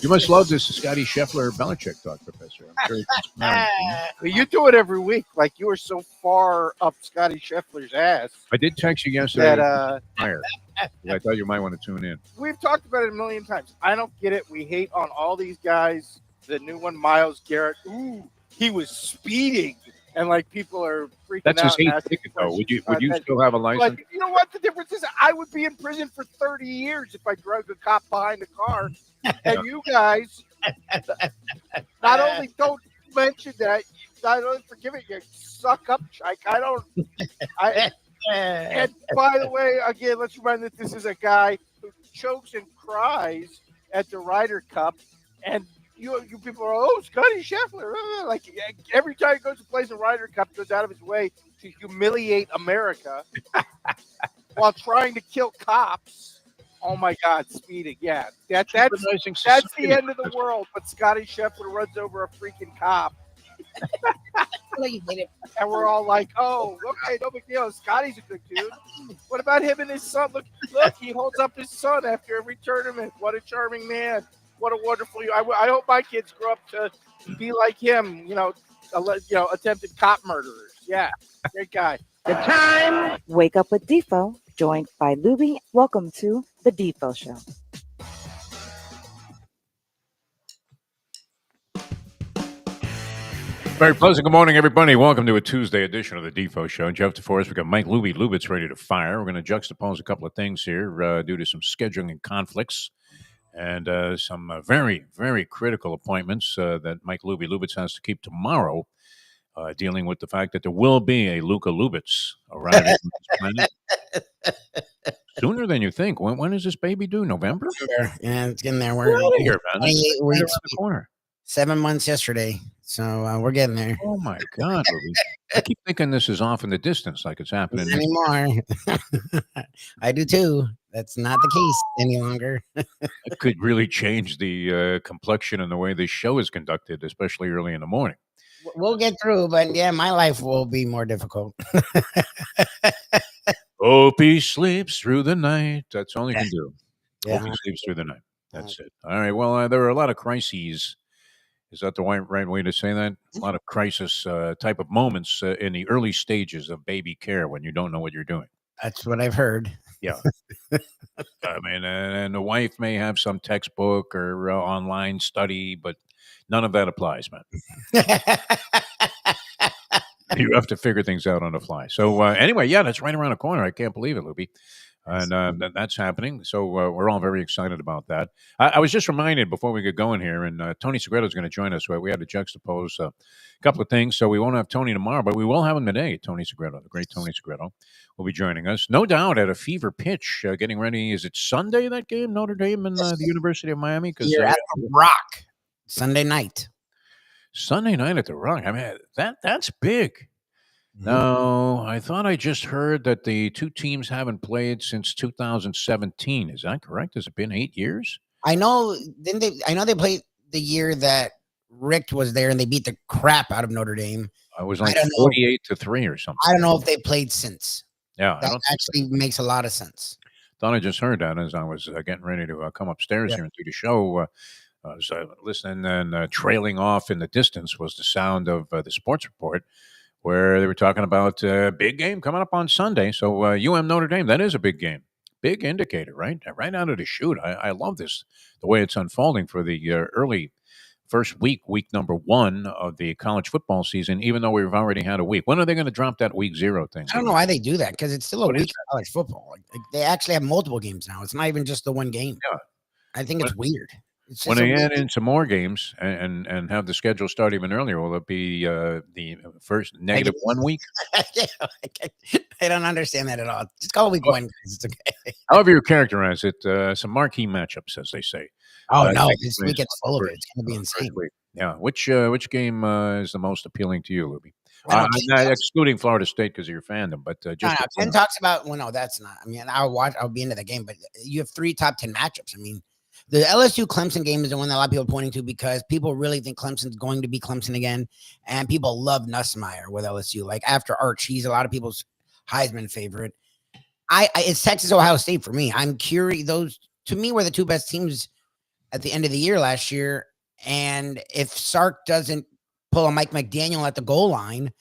You must love this Scotty Scheffler Belichick talk, Professor. I'm sure it's Well, you do it every week. Like you were so far up Scotty Scheffler's ass. I did text you yesterday. That I thought you might want to tune in. We've talked about it a million times. I don't get it. We hate on all these guys. The new one, Myles Garrett. Ooh, he was speeding, and like people are freaking That's out. his hate ticket, though. Would you still have a license? Like, you know what the difference is? I would be in prison for 30 years if I drug a cop behind a car. And you guys not only don't mention that, not only forgive it, you suck up, Chike. And by the way, again, let's remind that this is a guy who chokes and cries at the Ryder Cup, and you people are, oh, Scotty Scheffler. Like every time he goes to play the Ryder Cup, goes out of his way to humiliate America while trying to kill cops. Oh my God, speeding! Yeah, that's the end of the world. But Scotty Scheffler runs over a freaking cop, and we're all like, "Oh, okay, no big deal. Scotty's a good dude." What about him and his son? Look, he holds up his son after every tournament. What a charming man! What a wonderful. I hope my kids grow up to be like him. Attempted cop murderers. Yeah, great guy. The time. Wake up with Defo, joined by Lubie. Welcome to the Defo Show. Very pleasant. Good morning, everybody. Welcome to a Tuesday edition of the Defo Show. Jeff DeForest, we've got Mike Lubie. Lubit's ready to fire. We're going to juxtapose a couple of things here due to some scheduling and conflicts and some very, very critical appointments that Mike Lubitz has to keep tomorrow, dealing with the fact that there will be a Luka Lubitz arriving on this planet. Sooner than you think. When is this baby due? November? Yeah, it's getting there. We're out of here, man. 28 weeks. Around the corner. 7 months yesterday. So we're getting there. Oh, my God, Lubie. I keep thinking this is off in the distance, like it's happening. Not anymore. I do, too. That's not the case any longer. It could really change the complexion and the way this show is conducted, especially early in the morning. We'll get through, but yeah, my life will be more difficult. Hope he sleeps through the night. That's all he can do. Yeah. Hope he sleeps through the night. That's it. All right. Well, there are a lot of crises. Is that the right way to say that? A lot of crisis type of moments in the early stages of baby care when you don't know what you're doing. That's what I've heard. Yeah. I mean, and the wife may have some textbook or online study, but none of that applies, man. You have to figure things out on the fly. So anyway, yeah, that's right around the corner. I can't believe it, Lubie. And that's happening. So we're all very excited about that. I was just reminded before we get going here, and Tony Segreto is going to join us. We had to juxtapose a couple of things. So we won't have Tony tomorrow, but we will have him today. Tony Segreto, the great Tony Segreto, will be joining us. No doubt at a fever pitch, getting ready. Is it Sunday, that game, Notre Dame and the University of Miami? You're at the Rock Sunday night. Sunday night at the Rock. I mean, that's big. No, I thought I just heard that the two teams haven't played since 2017. Is that correct? Has it been 8 years? I know. I know they played the year that Rick was there, and they beat the crap out of Notre Dame. It was like 48-3 or something. I don't know if they played since. Yeah, that actually makes a lot of sense. Thought I just heard that as I was getting ready to come upstairs here and do the show. I was listening, and trailing off in the distance was the sound of the sports report, where they were talking about a big game coming up on Sunday. So Notre Dame, that is a big game. Big indicator, right? Right out of the chute. I love this, the way it's unfolding for the early first week number 1 of the college football season, even though we've already had a week. When are they going to drop that week 0 thing? I don't know why they do that, because it's still a week of college football. Like, they actually have multiple games now. It's not even just the one game. Yeah. I think it's weird. When they add in some more games and have the schedule start even earlier, will it be the first negative 1 week? I don't understand that at all. Just call it week 1. It's okay. However you characterize it, some marquee matchups, as they say. Oh, no, this week it's full of it. It's going to be insane. Yeah. Which game is the most appealing to you, Lubie? I'm not excluding Florida State because of your fandom, but just Ken talks about. Well, no, that's not. I mean, I'll be into the game, but you have 3 top 10 matchups. I mean, the LSU Clemson game is the one that a lot of people are pointing to because people really think Clemson's going to be Clemson again, and people love Nussmeier with LSU. Like after Arch, he's a lot of people's Heisman favorite. It's Texas Ohio State for me. I'm curious. Those to me were the 2 best teams at the end of the year last year. And if Sark doesn't pull a Mike McDaniel at the goal line,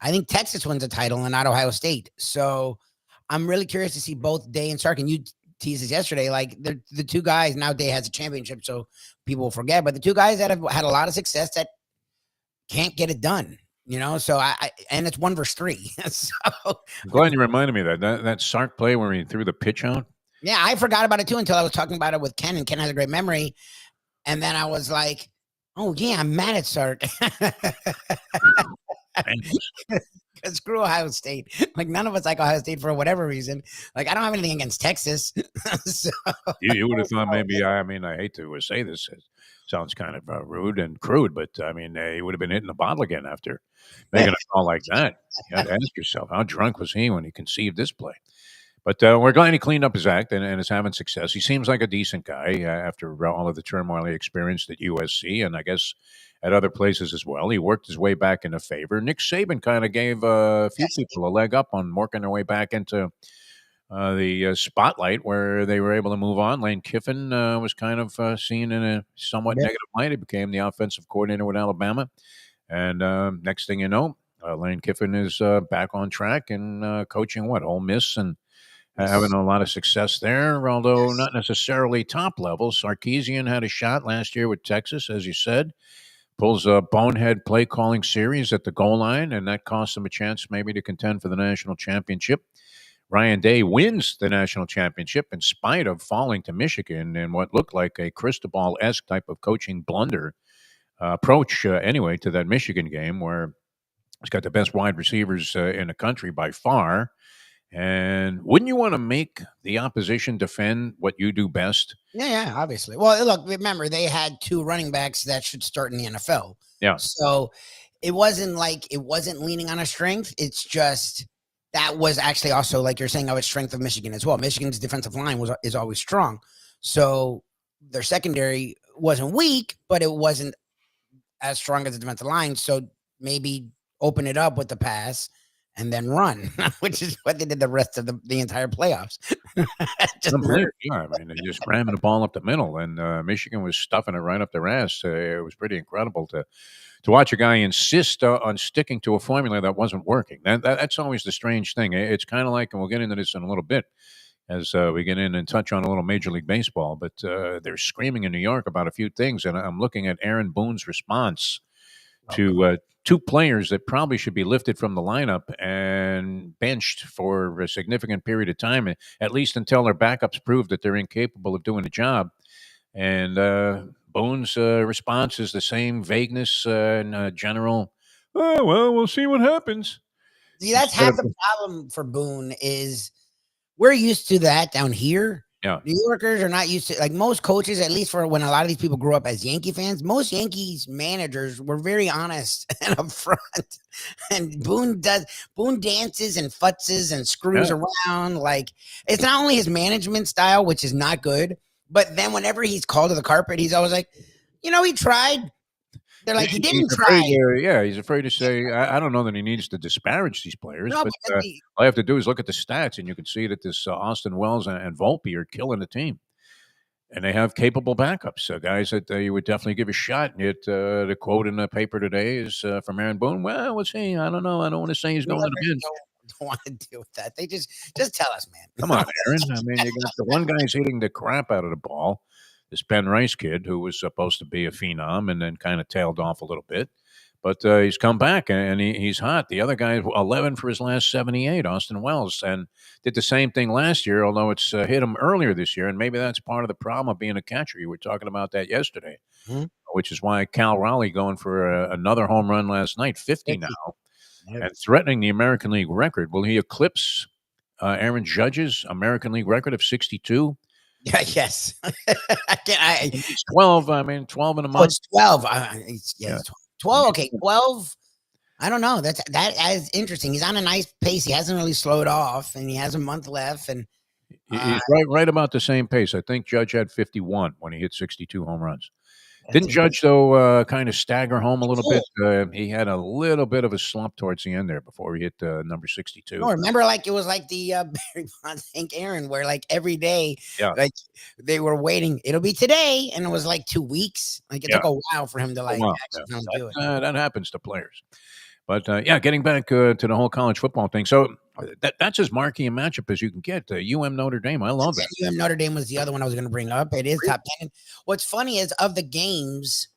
I think Texas wins the title and not Ohio State. So I'm really curious to see both Day and Sark. And you teased this yesterday, like they're the two guys. Now Day has a championship, so people will forget. But the two guys that have had a lot of success that can't get it done. So and it's 1-3. So I'm glad you reminded me of that Sark play where he threw the pitch out. Yeah, I forgot about it too until I was talking about it with Ken, and Ken has a great memory. And then I was like, oh yeah, I'm mad at Sark. Screw Ohio State. Like none of us like Ohio State for whatever reason. Like I don't have anything against Texas. So. You would have thought maybe. I hate to say this. It sounds kind of rude and crude, but he would have been hitting the bottle again after making a call like that. You had to ask yourself, how drunk was he when he conceived this play? But we're glad he cleaned up his act and is having success. He seems like a decent guy after all of the turmoil he experienced at USC and I guess at other places as well. He worked his way back into favor. Nick Saban kind of gave a few people a leg up on working their way back into the spotlight where they were able to move on. Lane Kiffin was kind of seen in a somewhat negative light. He became the offensive coordinator with Alabama. And next thing you know, Lane Kiffin is back on track and coaching Ole Miss and having a lot of success there, although not necessarily top level. Sarkisian had a shot last year with Texas, as you said. Pulls a bonehead play calling series at the goal line, and that costs him a chance maybe to contend for the national championship. Ryan Day wins the national championship in spite of falling to Michigan in what looked like a Cristobal-esque type of coaching blunder approach anyway to that Michigan game where he's got the best wide receivers in the country by far. And wouldn't you want to make the opposition defend what you do best? Yeah, obviously. Well, look, remember, they had two running backs that should start in the NFL. Yeah. So it wasn't leaning on a strength. It's just that was actually also, like you're saying, a strength of Michigan as well. Michigan's defensive line is always strong. So their secondary wasn't weak, but it wasn't as strong as the defensive line. So maybe open it up with the pass and then run, which is what they did the rest of the entire playoffs. They're just ramming the ball up the middle, and Michigan was stuffing it right up their ass. It was pretty incredible to watch a guy insist on sticking to a formula that wasn't working. That's always the strange thing. It's kind of like, and we'll get into this in a little bit as we get in and touch on a little Major League Baseball, but they're screaming in New York about a few things, and I'm looking at Aaron Boone's response to two players that probably should be lifted from the lineup and benched for a significant period of time, at least until their backups prove that they're incapable of doing the job. And Boone's response is the same vagueness and general, oh, well, we'll see what happens. See, that's half the problem for Boone is we're used to that down here. Yeah. New Yorkers are not used to, like most coaches, at least for when a lot of these people grew up as Yankee fans, most Yankees managers were very honest and upfront. And Boone dances and futzes and screws around. Like it's not only his management style, which is not good, but then whenever he's called to the carpet, he's always like, he tried. They're like, he didn't try. He's afraid to say, I don't know that he needs to disparage these players, but all I have to do is look at the stats, and you can see that this Austin Wells and Volpe are killing the team. And they have capable backups, guys that you would definitely give a shot. And yet, the quote in the paper today is from Aaron Boone. Well, what's he? I don't know. I don't want to say he's going to the bench. Don't want to deal with that. They just tell us, man. Come on, Aaron. You got the one guy's hitting the crap out of the ball. This Ben Rice kid who was supposed to be a phenom and then kind of tailed off a little bit. But he's come back and he's hot. The other guy, 11 for his last 78, Austin Wells, and did the same thing last year, although it's hit him earlier this year. And maybe that's part of the problem of being a catcher. You were talking about that yesterday, which is why Cal Raleigh going for another home run last night, 50 now, and threatening the American League record. Will he eclipse Aaron Judge's American League record of 62? Yeah, yes. It's 12. 12 in a month. It's 12. 12. Okay, 12. I don't know. That is interesting. He's on a nice pace. He hasn't really slowed off, and he has a month left. And he's right about the same pace. I think Judge had 51 when he hit 62 home runs. Didn't Judge, though, kind of stagger home a little bit? He had a little bit of a slump towards the end there before he hit number 62. No, remember, like, it was like the Barry Bonds, Hank Aaron, where like every day, Yeah. like they were waiting. It'll be today, and it was like 2 weeks. Like it took a while for him to like actually finally do it. That happens to players. But getting back to the whole college football thing. So that's as marquee a matchup as you can get. Notre Dame. I love that. Notre Dame was the other one I was going to bring up. It is top 10. What's funny is of the games,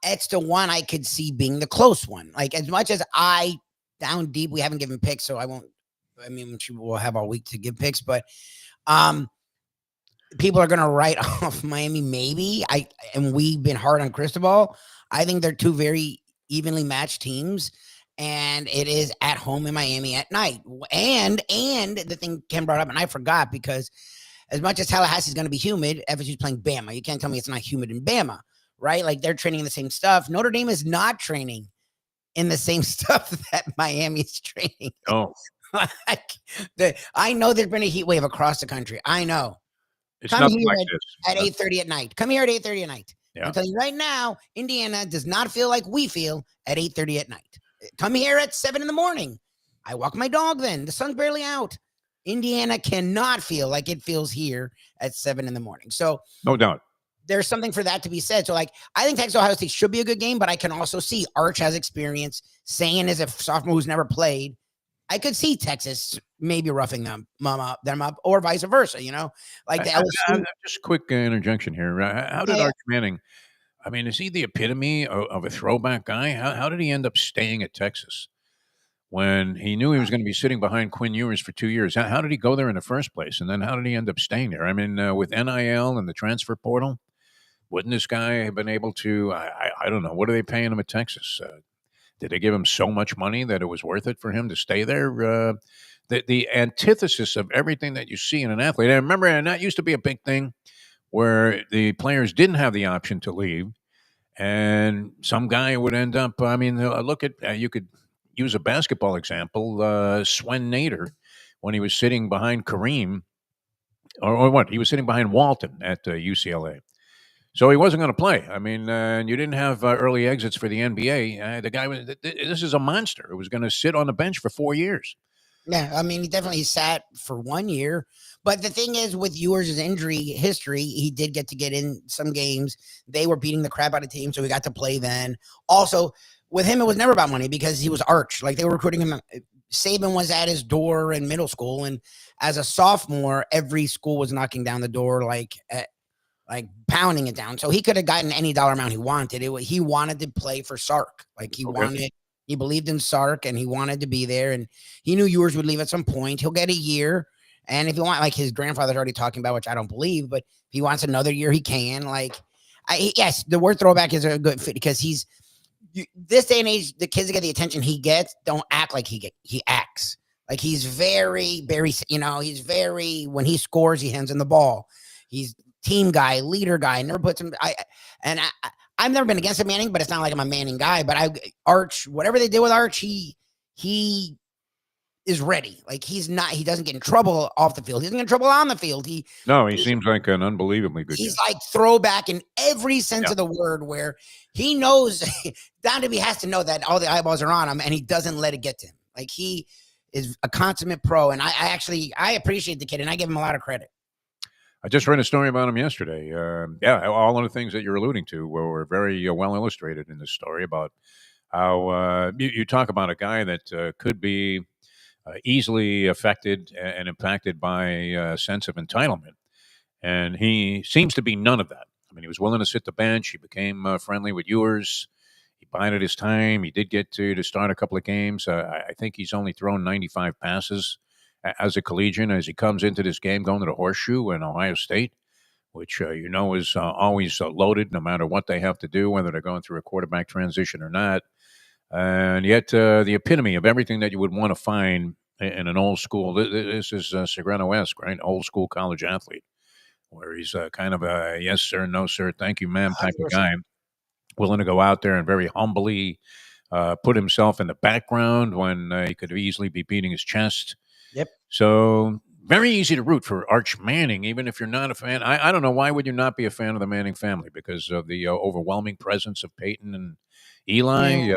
it's the one I could see being the close one. Like as much as I down deep, we haven't given picks, so I won't. I mean, we'll have all week to give picks, but people are going to write off Miami. Maybe and we've been hard on Cristobal. I think they're two very evenly matched teams, and it is at home in Miami at night. And the thing Ken brought up, and I forgot, because as much as Tallahassee's going to be humid, FSU's playing Bama. You can't tell me it's not humid in Bama, right? Like they're training in the same stuff. Notre Dame is not training in the same stuff that Miami is training. Oh, I know there's been a heat wave across the country. I know. It's nothing like this. At 8:30 at night. Come here at 8:30 at night. Yeah. I'm telling you right now, Indiana does not feel like we feel at 8:30 at night. Come here at 7 in the morning. I walk my dog then. The sun's barely out. Indiana cannot feel like it feels here at 7 in the morning. So no doubt. There's something for that to be said. So, like, I think Texas Ohio State should be a good game, but I can also see Arch has experience. Sayin is a sophomore who's never played. I could see Texas maybe roughing them up, or vice versa. You know, like the LSU. Just a quick interjection here. How did Arch Manning? I mean, is he the epitome of a throwback guy? How did he end up staying at Texas when he knew he was going to be sitting behind Quinn Ewers for 2 years? How did he go there in the first place? And then how did he end up staying there? I mean, with NIL and the transfer portal, wouldn't this guy have been able to? I don't know. What are they paying him at Texas? Did they give him so much money that it was worth it for him to stay there? The antithesis of everything that you see in an athlete. And remember, and that used to be a big thing where the players didn't have the option to leave, and some guy would end up. I mean, look at you could use a basketball example. Swen Nader, when he was sitting behind Kareem, or what? He was sitting behind Walton at UCLA. So he wasn't going to play. I mean, you didn't have early exits for the NBA. The guy was. This is a monster. It was going to sit on the bench for 4 years. Yeah, I mean, he definitely sat for 1 year. But the thing is, with Ewers' injury history, he did get to get in some games. They were beating the crap out of teams, so he got to play then. Also, with him, it was never about money because he was Arch. Like, they were recruiting him. Saban was at his door in middle school, and as a sophomore, every school was knocking down the door, like pounding it down. So he could have gotten any dollar amount he wanted. He wanted to play for Sark. Like he believed in Sark and he wanted to be there. And he knew Ewers would leave at some point. He'll get a year. And if you want, like his grandfather's already talking about, which I don't believe, but if he wants another year, he can. Yes, the word throwback is a good fit because this day and age, the kids that get the attention he gets don't act like he acts. Like he's very, very, he's very, when he scores, he hands in the ball. He's team guy, leader guy, never puts him. I've never been against a Manning, but it's not like I'm a Manning guy. But Arch, whatever they did with Arch, he is ready. Like he doesn't get in trouble off the field. He doesn't get in trouble on the field. He seems like an unbelievably good. He's like throwback in every sense of the word, where he knows down to he has to know that all the eyeballs are on him, and he doesn't let it get to him. Like he is a consummate pro, and I appreciate the kid, and I give him a lot of credit. I just read a story about him yesterday. All of the things that you're alluding to were very well illustrated in this story about how you talk about a guy that could be easily affected and impacted by a sense of entitlement. And he seems to be none of that. I mean, he was willing to sit the bench. He became friendly with Ewers. He bided his time. He did get to start a couple of games. I think he's only thrown 95 passes as a collegian, as he comes into this game going to the Horseshoe in Ohio State, which is always loaded no matter what they have to do, whether they're going through a quarterback transition or not. And yet the epitome of everything that you would want to find in an old school, this is Segreto-esque, right? Old school college athlete, where he's kind of a yes, sir, no, sir, thank you, ma'am type of guy, willing to go out there and very humbly put himself in the background when he could easily be beating his chest. Yep. So very easy to root for Arch Manning, even if you're not a fan. I don't know, why would you not be a fan of the Manning family? Because of the overwhelming presence of Peyton and Eli. Yeah.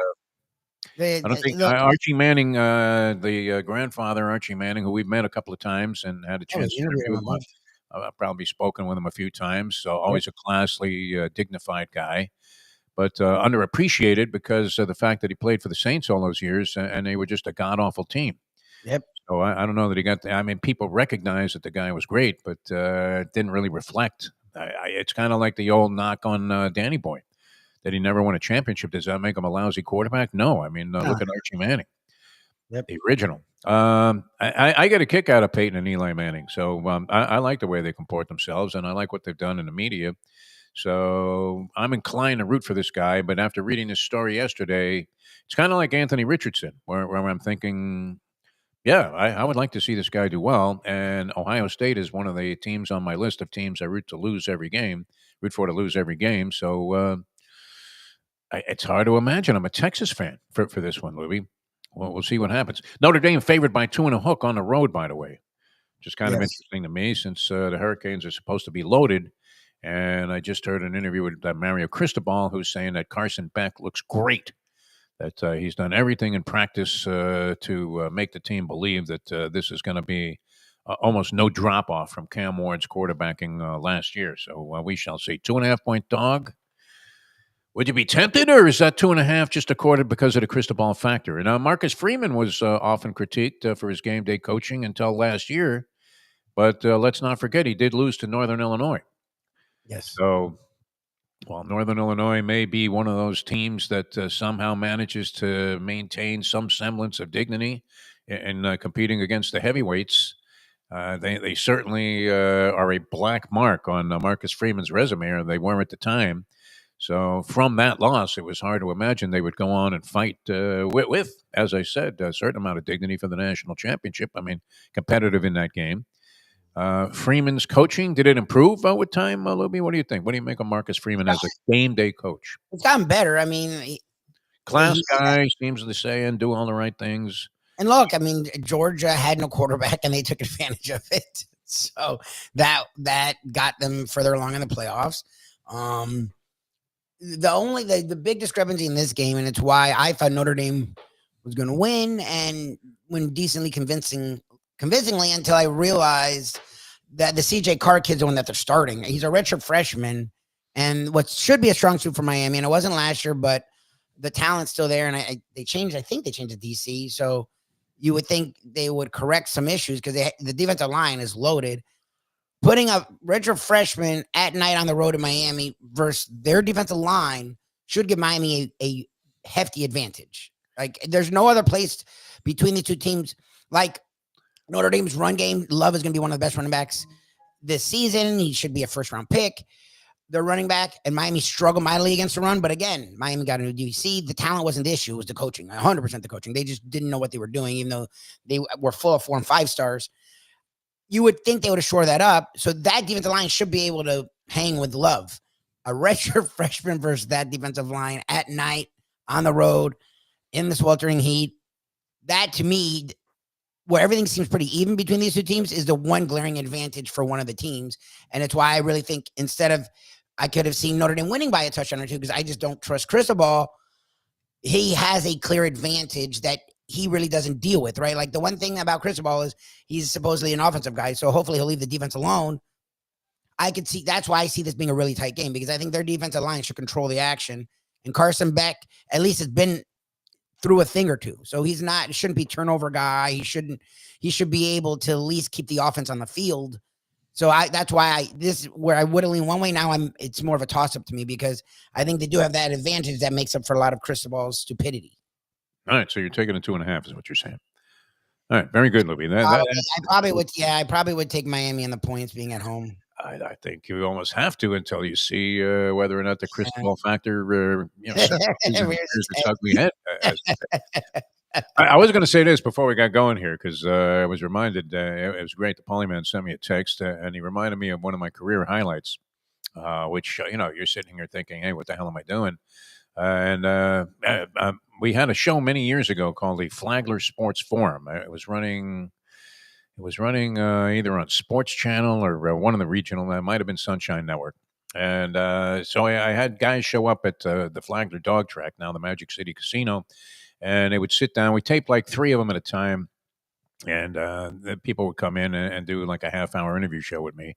I don't think Look, Archie Manning, the grandfather Archie Manning, who we've met a couple of times and had a I was chance to interviewing interview him a him. bunch. I've probably spoken with him a few times. So Yep. always a classily dignified guy, but underappreciated because of the fact that he played for the Saints all those years, and they were just a god awful team. Yep. So I don't know that he got. I mean, people recognize that the guy was great, but it didn't really reflect. It's kind of like the old knock on Danny Boy, that he never won a championship. Does that make him a lousy quarterback? No. I mean, No. look at Archie Manning, Yep. the original. I get a kick out of Peyton and Eli Manning. So I like the way they comport themselves, and I like what they've done in the media. So I'm inclined to root for this guy. But after reading this story yesterday, it's kind of like Anthony Richardson, where I'm thinking, yeah, I would like to see this guy do well. And Ohio State is one of the teams on my list of teams I root for to lose every game. So it's hard to imagine. I'm a Texas fan for this one, Louie. Well, we'll see what happens. Notre Dame favored by 2.5 on the road, by the way, which is kind of Yes. interesting to me since the Hurricanes are supposed to be loaded. And I just heard an interview with Mario Cristobal, who's saying that Carson Beck looks great, that he's done everything in practice to make the team believe that this is going to be almost no drop off from Cam Ward's quarterbacking last year. So we shall see. 2.5-point dog. Would you be tempted, or is that 2.5 just accorded because of the Cristobal factor? And Marcus Freeman was often critiqued for his game day coaching until last year, but let's not forget he did lose to Northern Illinois. Yes. So, while Northern Illinois may be one of those teams that somehow manages to maintain some semblance of dignity in competing against the heavyweights, they certainly are a black mark on Marcus Freeman's resume, or they were at the time. So from that loss, it was hard to imagine they would go on and fight with, as I said, a certain amount of dignity for the national championship. I mean, competitive in that game. Freeman's coaching, did it improve with time, Lubie? What do you think? What do you make of Marcus Freeman as a game day coach? It's gotten better. I mean, Class guy, seems to say and do all the right things. and look, I mean, Georgia had no quarterback, and they took advantage of it. So that got them further along in the playoffs. The big discrepancy in this game, and it's why I thought Notre Dame was going to win, and win decently convincingly, until I realized that the CJ Carr kid's the one that they're starting. He's a redshirt freshman, and what should be a strong suit for Miami, and it wasn't last year, but the talent's still there. And I think they changed the DC, so you would think they would correct some issues because the defensive line is loaded. Putting a redshirt freshman at night on the road in Miami versus their defensive line should give Miami a hefty advantage. Like, there's no other place between the two teams. Like, Notre Dame's run game, Love is going to be one of the best running backs this season. He should be a first-round pick. Their running back, and Miami struggled mightily against the run. But again, Miami got a new DC. The talent wasn't the issue. It was the coaching, 100% the coaching. They just didn't know what they were doing, even though they were full of 4 and 5 stars. You would think they would have shored that up. So that defensive line should be able to hang with Love. A redshirt freshman versus that defensive line at night, on the road, in the sweltering heat. That, to me, where everything seems pretty even between these two teams, is the one glaring advantage for one of the teams. And it's why I really think I could have seen Notre Dame winning by a touchdown or two, because I just don't trust Cristobal. He has a clear advantage that he really doesn't deal with, right? Like, the one thing about Cristobal is he's supposedly an offensive guy, so hopefully he'll leave the defense alone. That's why I see this being a really tight game, because I think their defensive line should control the action. And Carson Beck, at least, has been through a thing or two. So shouldn't be turnover guy. He should be able to at least keep the offense on the field. So that's why where I would have leaned one way. Now it's more of a toss up to me, because I think they do have that advantage that makes up for a lot of Cristobal's stupidity. All right, so you're taking a 2.5 is what you're saying. All right, very good, Lubie. I probably would take Miami in the points being at home. I think you almost have to until you see whether or not the Cristobal factor, its ugly head. I was going to say this before we got going here, because I was reminded, it was great. The Polyman sent me a text, and he reminded me of one of my career highlights, which, you're sitting here thinking, hey, what the hell am I doing? We had a show many years ago called the Flagler Sports Forum. It was running It was running either on Sports Channel or one of the regional. That might have been Sunshine Network. And so I had guys show up at the Flagler Dog Track, now the Magic City Casino, and they would sit down. We taped like 3 of them at a time, and the people would come in and do like a half-hour interview show with me.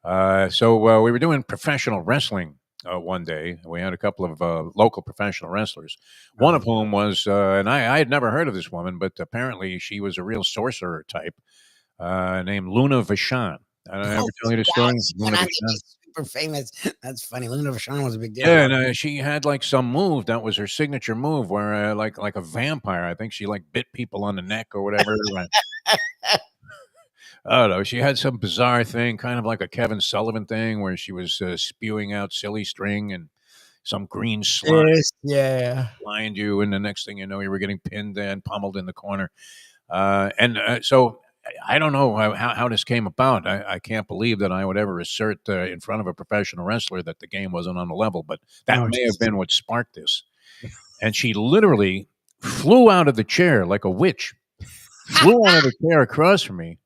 So we were doing professional wrestling one day. We had a couple of local professional wrestlers, one of whom was, and I had never heard of this woman, but apparently she was a real sorcerer type named Luna Vachon. I don't ever tell you the story. Luna Vachon. Super famous. That's funny. Luna Vachon was a big deal. Yeah, and she had like some move that was her signature move, where like a vampire. I think she like bit people on the neck or whatever. I don't know. She had some bizarre thing, kind of like a Kevin Sullivan thing, where she was spewing out silly string and some green slime blind you, and the next thing you know, you were getting pinned and pummeled in the corner. So I don't know how this came about. I can't believe that I would ever assert in front of a professional wrestler that the game wasn't on the level, but that may have been what sparked this. And she literally flew out of the chair like a witch, flew out of the chair across from me.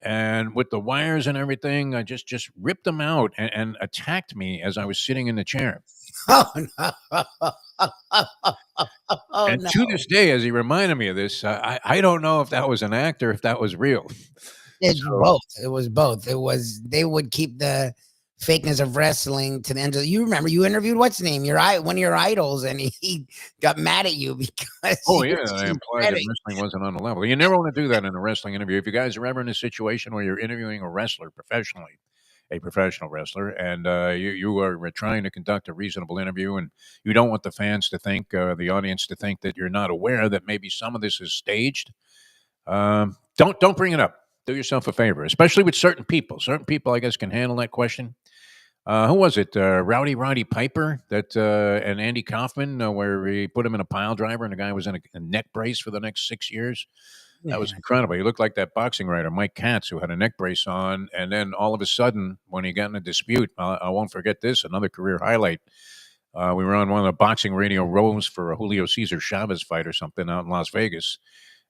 And with the wires and everything, I just ripped them out and attacked me as I was sitting in the chair. Oh, no. And to this day, as he reminded me of this, I don't know if that was an act or if that was real. It's both. It was both. They would keep the fakeness of wrestling to the end of you remember you interviewed what's his name one of your idols, and he got mad at you because I implied that wrestling wasn't on the level. You never want to do that in a wrestling interview. If you guys are ever in a situation where you're interviewing a wrestler professionally, a professional wrestler, and you are trying to conduct a reasonable interview, and you don't want the fans to think, the audience to think that you're not aware that maybe some of this is staged, don't bring it up. Do yourself a favor, especially with certain people. Certain people, I guess, can handle that question. Who was it? Roddy Piper and Andy Kaufman, where he put him in a pile driver and the guy was in a neck brace for the next 6 years. That was incredible. He looked like that boxing writer, Mike Katz, who had a neck brace on. And then all of a sudden, when he got in a dispute, I won't forget this, another career highlight. We were on one of the boxing radio rows for a Julio Cesar Chavez fight or something out in Las Vegas.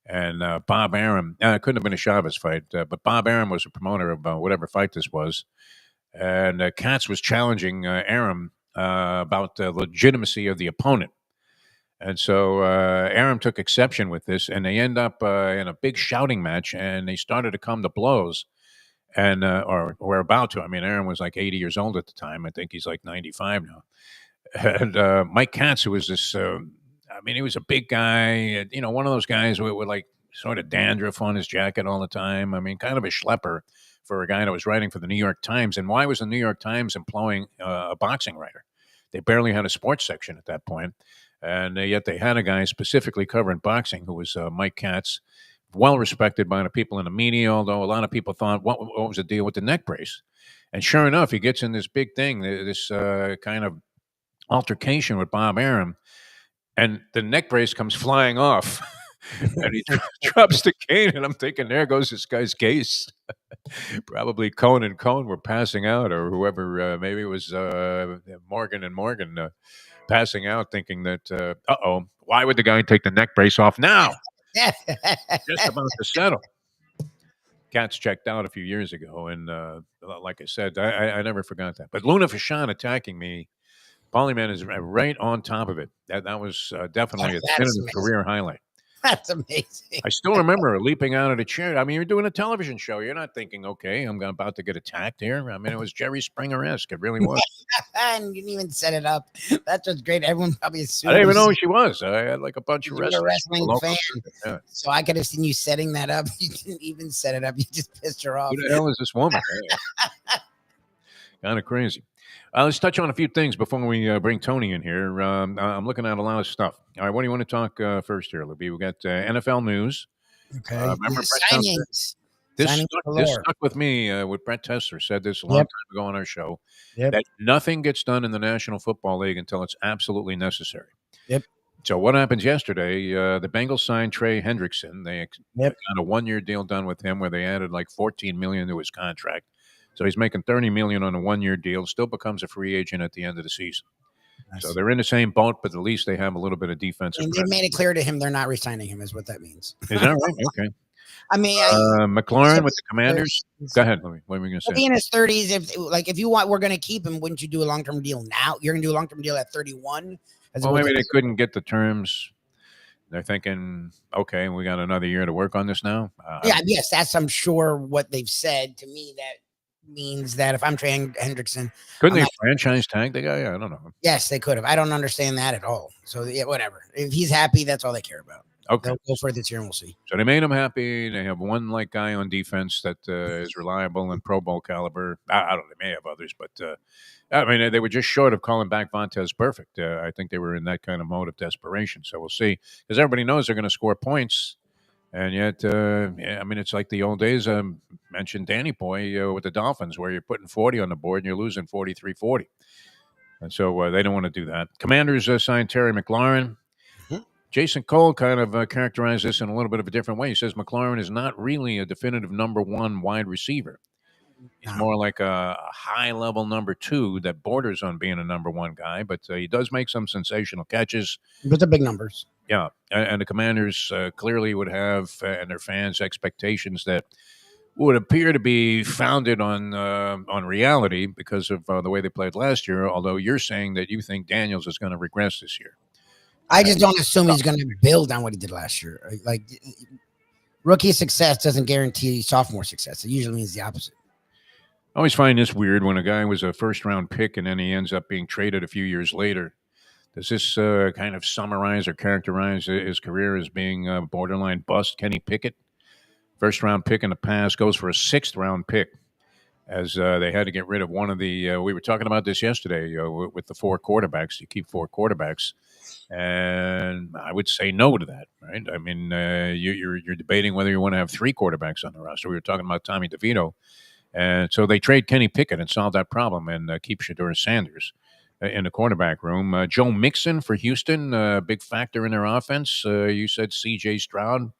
And Bob Arum, it couldn't have been a Chavez fight, but Bob Arum was a promoter of whatever fight this was. And Katz was challenging Arum about the legitimacy of the opponent. And so Arum took exception with this, and they end up in a big shouting match, and they started to come to blows, and or were about to. I mean, Arum was like 80 years old at the time. I think he's like 95 now. And Mike Katz, who was this, he was a big guy, one of those guys with like sort of dandruff on his jacket all the time. I mean, kind of a schlepper for a guy that was writing for the New York Times. And why was the New York Times employing a boxing writer? They barely had a sports section at that point. And yet they had a guy specifically covering boxing who was Mike Katz, well respected by the people in the media, although a lot of people thought, what was the deal with the neck brace? And sure enough, he gets in this big thing, this kind of altercation with Bob Arum, and the neck brace comes flying off. And he drops the cane, and I'm thinking, there goes this guy's case. Probably Cohn and Cohn were passing out, or whoever, maybe it was Morgan and Morgan passing out, thinking that, why would the guy take the neck brace off now? Just about to settle. Katz checked out a few years ago, and like I said, I never forgot that. But Luna Vachon attacking me, Polyman is right on top of it. That was definitely a definitive career highlight. That's amazing. I still remember her leaping out of the chair. I mean, you're doing a television show. You're not thinking, okay, I'm about to get attacked here. I mean, it was Jerry Springer-esque. It really was. And you didn't even set it up. That's what's great. Everyone probably assumed. I didn't even know who she was. I had like a bunch of wrestling fan. Yeah. So I could have seen you setting that up. You didn't even set it up. You just pissed her off. Who the hell is this woman? Kind of crazy. Let's touch on a few things before we bring Tony in here. I'm looking at a lot of stuff. All right, what do you want to talk first here, Lubie? We got NFL news. Okay. Remember signings. This stuck with me. What Brett Tessler said this a long time ago on our show. That nothing gets done in the National Football League until it's absolutely necessary. Yep. So what happens yesterday? The Bengals signed Trey Hendrickson. They got a 1-year deal done with him where they added like $14 million to his contract. So he's making $30 million on a 1-year deal, still becomes a free agent at the end of the season. Nice. So they're in the same boat, but at least they have a little bit of defensive. And they made it clear to him they're not re-signing him, is what that means. Is that right? Okay. I mean, McLaurin with the Commanders. Go ahead, Louis. What were we going to say? He'll be in his 30s. If you want, we're going to keep him. Wouldn't you do a long-term deal now? You're going to do a long-term deal at 31. Well, maybe they couldn't get the terms. They're thinking, okay, we got another year to work on this now. Yes, that's I'm sure what they've said to me. That means that if I'm Trey Hendrickson, couldn't they franchise tag the guy? I don't know. Yes, they could have. I don't understand that at all. So yeah, whatever. If he's happy, that's all they care about. Okay, they'll go for it this year, and we'll see. So they made him happy. They have one guy on defense that is reliable and Pro Bowl caliber. I don't know. They may have others, but I mean, they were just short of calling back Vontez Perfect. I think they were in that kind of mode of desperation. So we'll see, because everybody knows they're going to score points, and yet, I mean, it's like the old days. Mentioned Danny Boy with the Dolphins, where you're putting 40 on the board and you're losing 43-40. And so they don't want to do that. Commanders signed Terry McLaurin. Jason Cole kind of characterized this in a little bit of a different way. He says McLaurin is not really a definitive number one wide receiver. He's more like a high-level number two that borders on being a number one guy, but he does make some sensational catches. But the big numbers. Yeah, and the Commanders clearly would have, and their fans, expectations that would appear to be founded on reality because of the way they played last year, although you're saying that you think Daniels is going to regress this year. I just don't assume he's going to build on what he did last year. Like, rookie success doesn't guarantee sophomore success. It usually means the opposite. I always find this weird when a guy was a first-round pick and then he ends up being traded a few years later. Does this kind of summarize or characterize his career as being a borderline bust? Kenny Pickett, first-round pick in the past, goes for a sixth-round pick as they had to get rid of one of the we were talking about this yesterday with the four quarterbacks. You keep four quarterbacks. And I would say no to that, right? I mean, you're debating whether you want to have three quarterbacks on the roster. We were talking about Tommy DeVito. And so they trade Kenny Pickett and solve that problem and keep Shedeur Sanders in the quarterback room. Joe Mixon for Houston, a big factor in their offense. You said C.J. Stroud.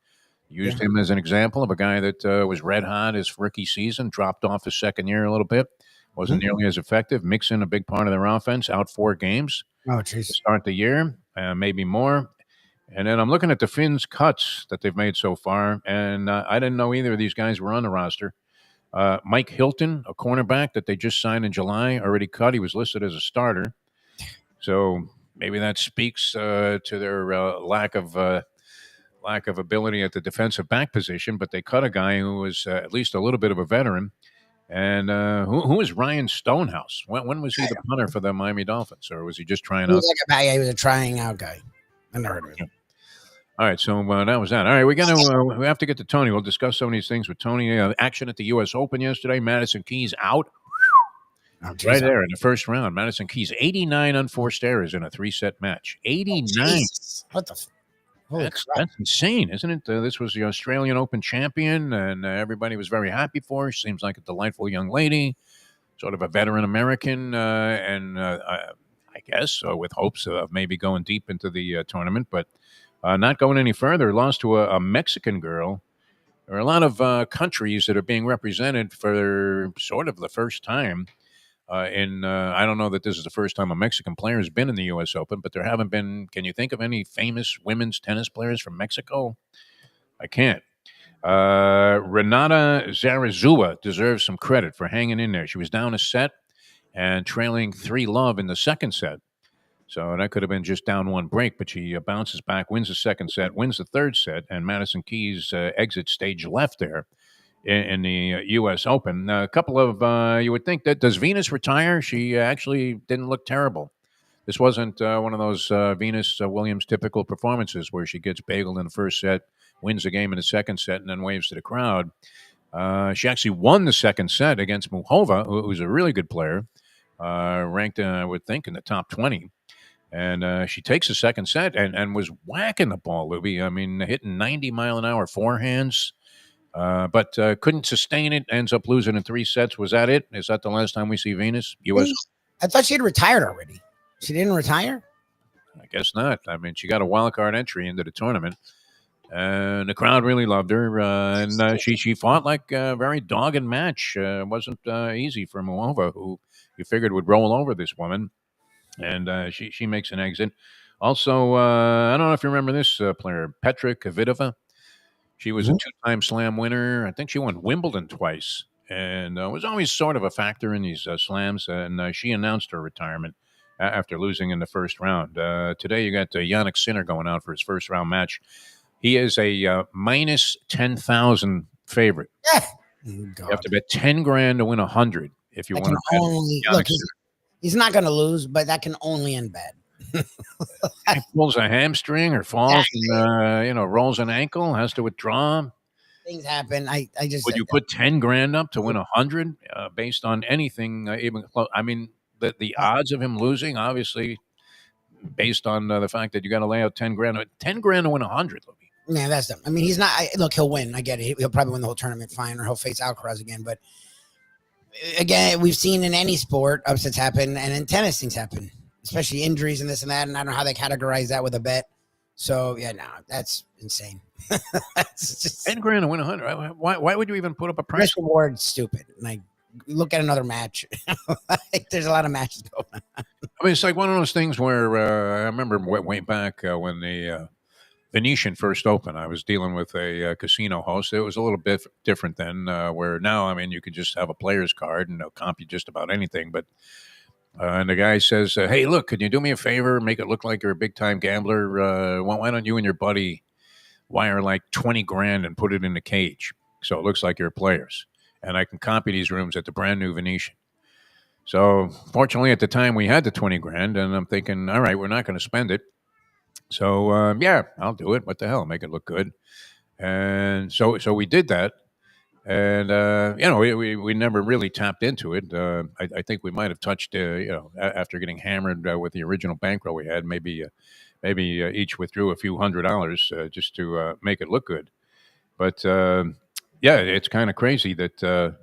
Used him as an example of a guy that was red hot his rookie season, dropped off his second year a little bit, wasn't nearly as effective. Mixon, a big part of their offense, out 4 games to start the year, maybe more. And then I'm looking at the Finns' cuts that they've made so far, and I didn't know either of these guys were on the roster. Mike Hilton, a cornerback that they just signed in July, already cut. He was listed as a starter. So maybe that speaks to their lack of ability at the defensive back position, but they cut a guy who was at least a little bit of a veteran. And who is Ryan Stonehouse? When was he the punter for the Miami Dolphins, or was he just trying out? He was a trying out guy. I never heard of him. All right, so that was that. All right, we have to get to Tony. We'll discuss some of these things with Tony. Action at the U.S. Open yesterday. Madison Keys out. Right there in the first round. Madison Keys, 89 unforced errors in a 3-set match. 89. What the That's insane, isn't it? This was the Australian Open champion, and everybody was very happy for her. She seems like a delightful young lady, sort of a veteran American, and I guess with hopes of maybe going deep into the tournament, but not going any further. Lost to a Mexican girl. There are a lot of countries that are being represented for sort of the first time. I don't know that this is the first time a Mexican player has been in the U.S. Open, but there haven't been. Can you think of any famous women's tennis players from Mexico? I can't. Renata Zarazua deserves some credit for hanging in there. She was down a set and trailing 3-love in the second set. So that could have been just down 1 break, but she bounces back, wins the second set, wins the third set, and Madison Keys exits stage left there in the U.S. Open. A couple of, you would think that, does Venus retire? She actually didn't look terrible. This wasn't one of those Venus Williams typical performances where she gets bageled in the first set, wins the game in the second set, and then waves to the crowd. She actually won the second set against Muhova, who's a really good player, ranked, I would think, in the top 20. And she takes the second set and was whacking the ball, Lubie. I mean, hitting 90-mile-an-hour forehands. But couldn't sustain it, ends up losing in 3 sets. Was that it? Is that the last time we see Venus? U.S. I thought she had retired already. She didn't retire? I guess not. I mean, she got a wild card entry into the tournament, and the crowd really loved her. And she fought like a very dogged match. It wasn't easy for Muova, who you figured would roll over this woman. And she makes an exit. Also, I don't know if you remember this player, Petra Kvitova. She was a two-time Slam winner. I think she won Wimbledon twice, and was always sort of a factor in these slams. And she announced her retirement after losing in the first round. Today, you got Yannick Sinner going out for his first round match. He is a minus 10,000 favorite. Oh, You have to bet 10 grand to win 100 if you That want can to bet. only Yannick look. Sinner. He's not going to lose, but that can only end bad. He pulls a hamstring or falls and rolls an ankle, has to withdraw. Things happen. I just Would said you that. put 10 grand up to win 100 based on anything even close? I mean, the odds of him losing, obviously, based on the fact that you got to lay out 10 grand. 10 grand to win 100, Lubie. Yeah, that's them. I mean, he's not. Look, he'll win. I get it. He'll probably win the whole tournament fine, or he'll face Alcaraz again. But again, we've seen in any sport upsets happen, and in tennis things happen, especially injuries and this and that. And I don't know how they categorize that with a bet. So yeah, no, that's insane. That's just 10 grand to win 100. Why would you even put up a price? risk reward stupid. Like, look at another match. Like, there's a lot of matches going on. I mean, it's like one of those things where I remember way back when the Venetian first opened. I was dealing with a casino host. It was a little bit different then, where now, I mean, you could just have a player's card and they'll comp you just about anything. But and the guy says, "Hey, look, could you do me a favor? Make it look like you're a big time gambler. Why don't you and your buddy wire like 20 grand and put it in the cage so it looks like you're players, and I can copy these rooms at the brand new Venetian." So fortunately, at the time, we had the 20 grand, and I'm thinking, all right, we're not going to spend it. So yeah, I'll do it. What the hell? Make it look good. And so we did that. And we never really tapped into it. I think we might have touched after getting hammered with the original bankroll we had, maybe each withdrew a few $100 just to make it look good. But yeah, it's kind of crazy that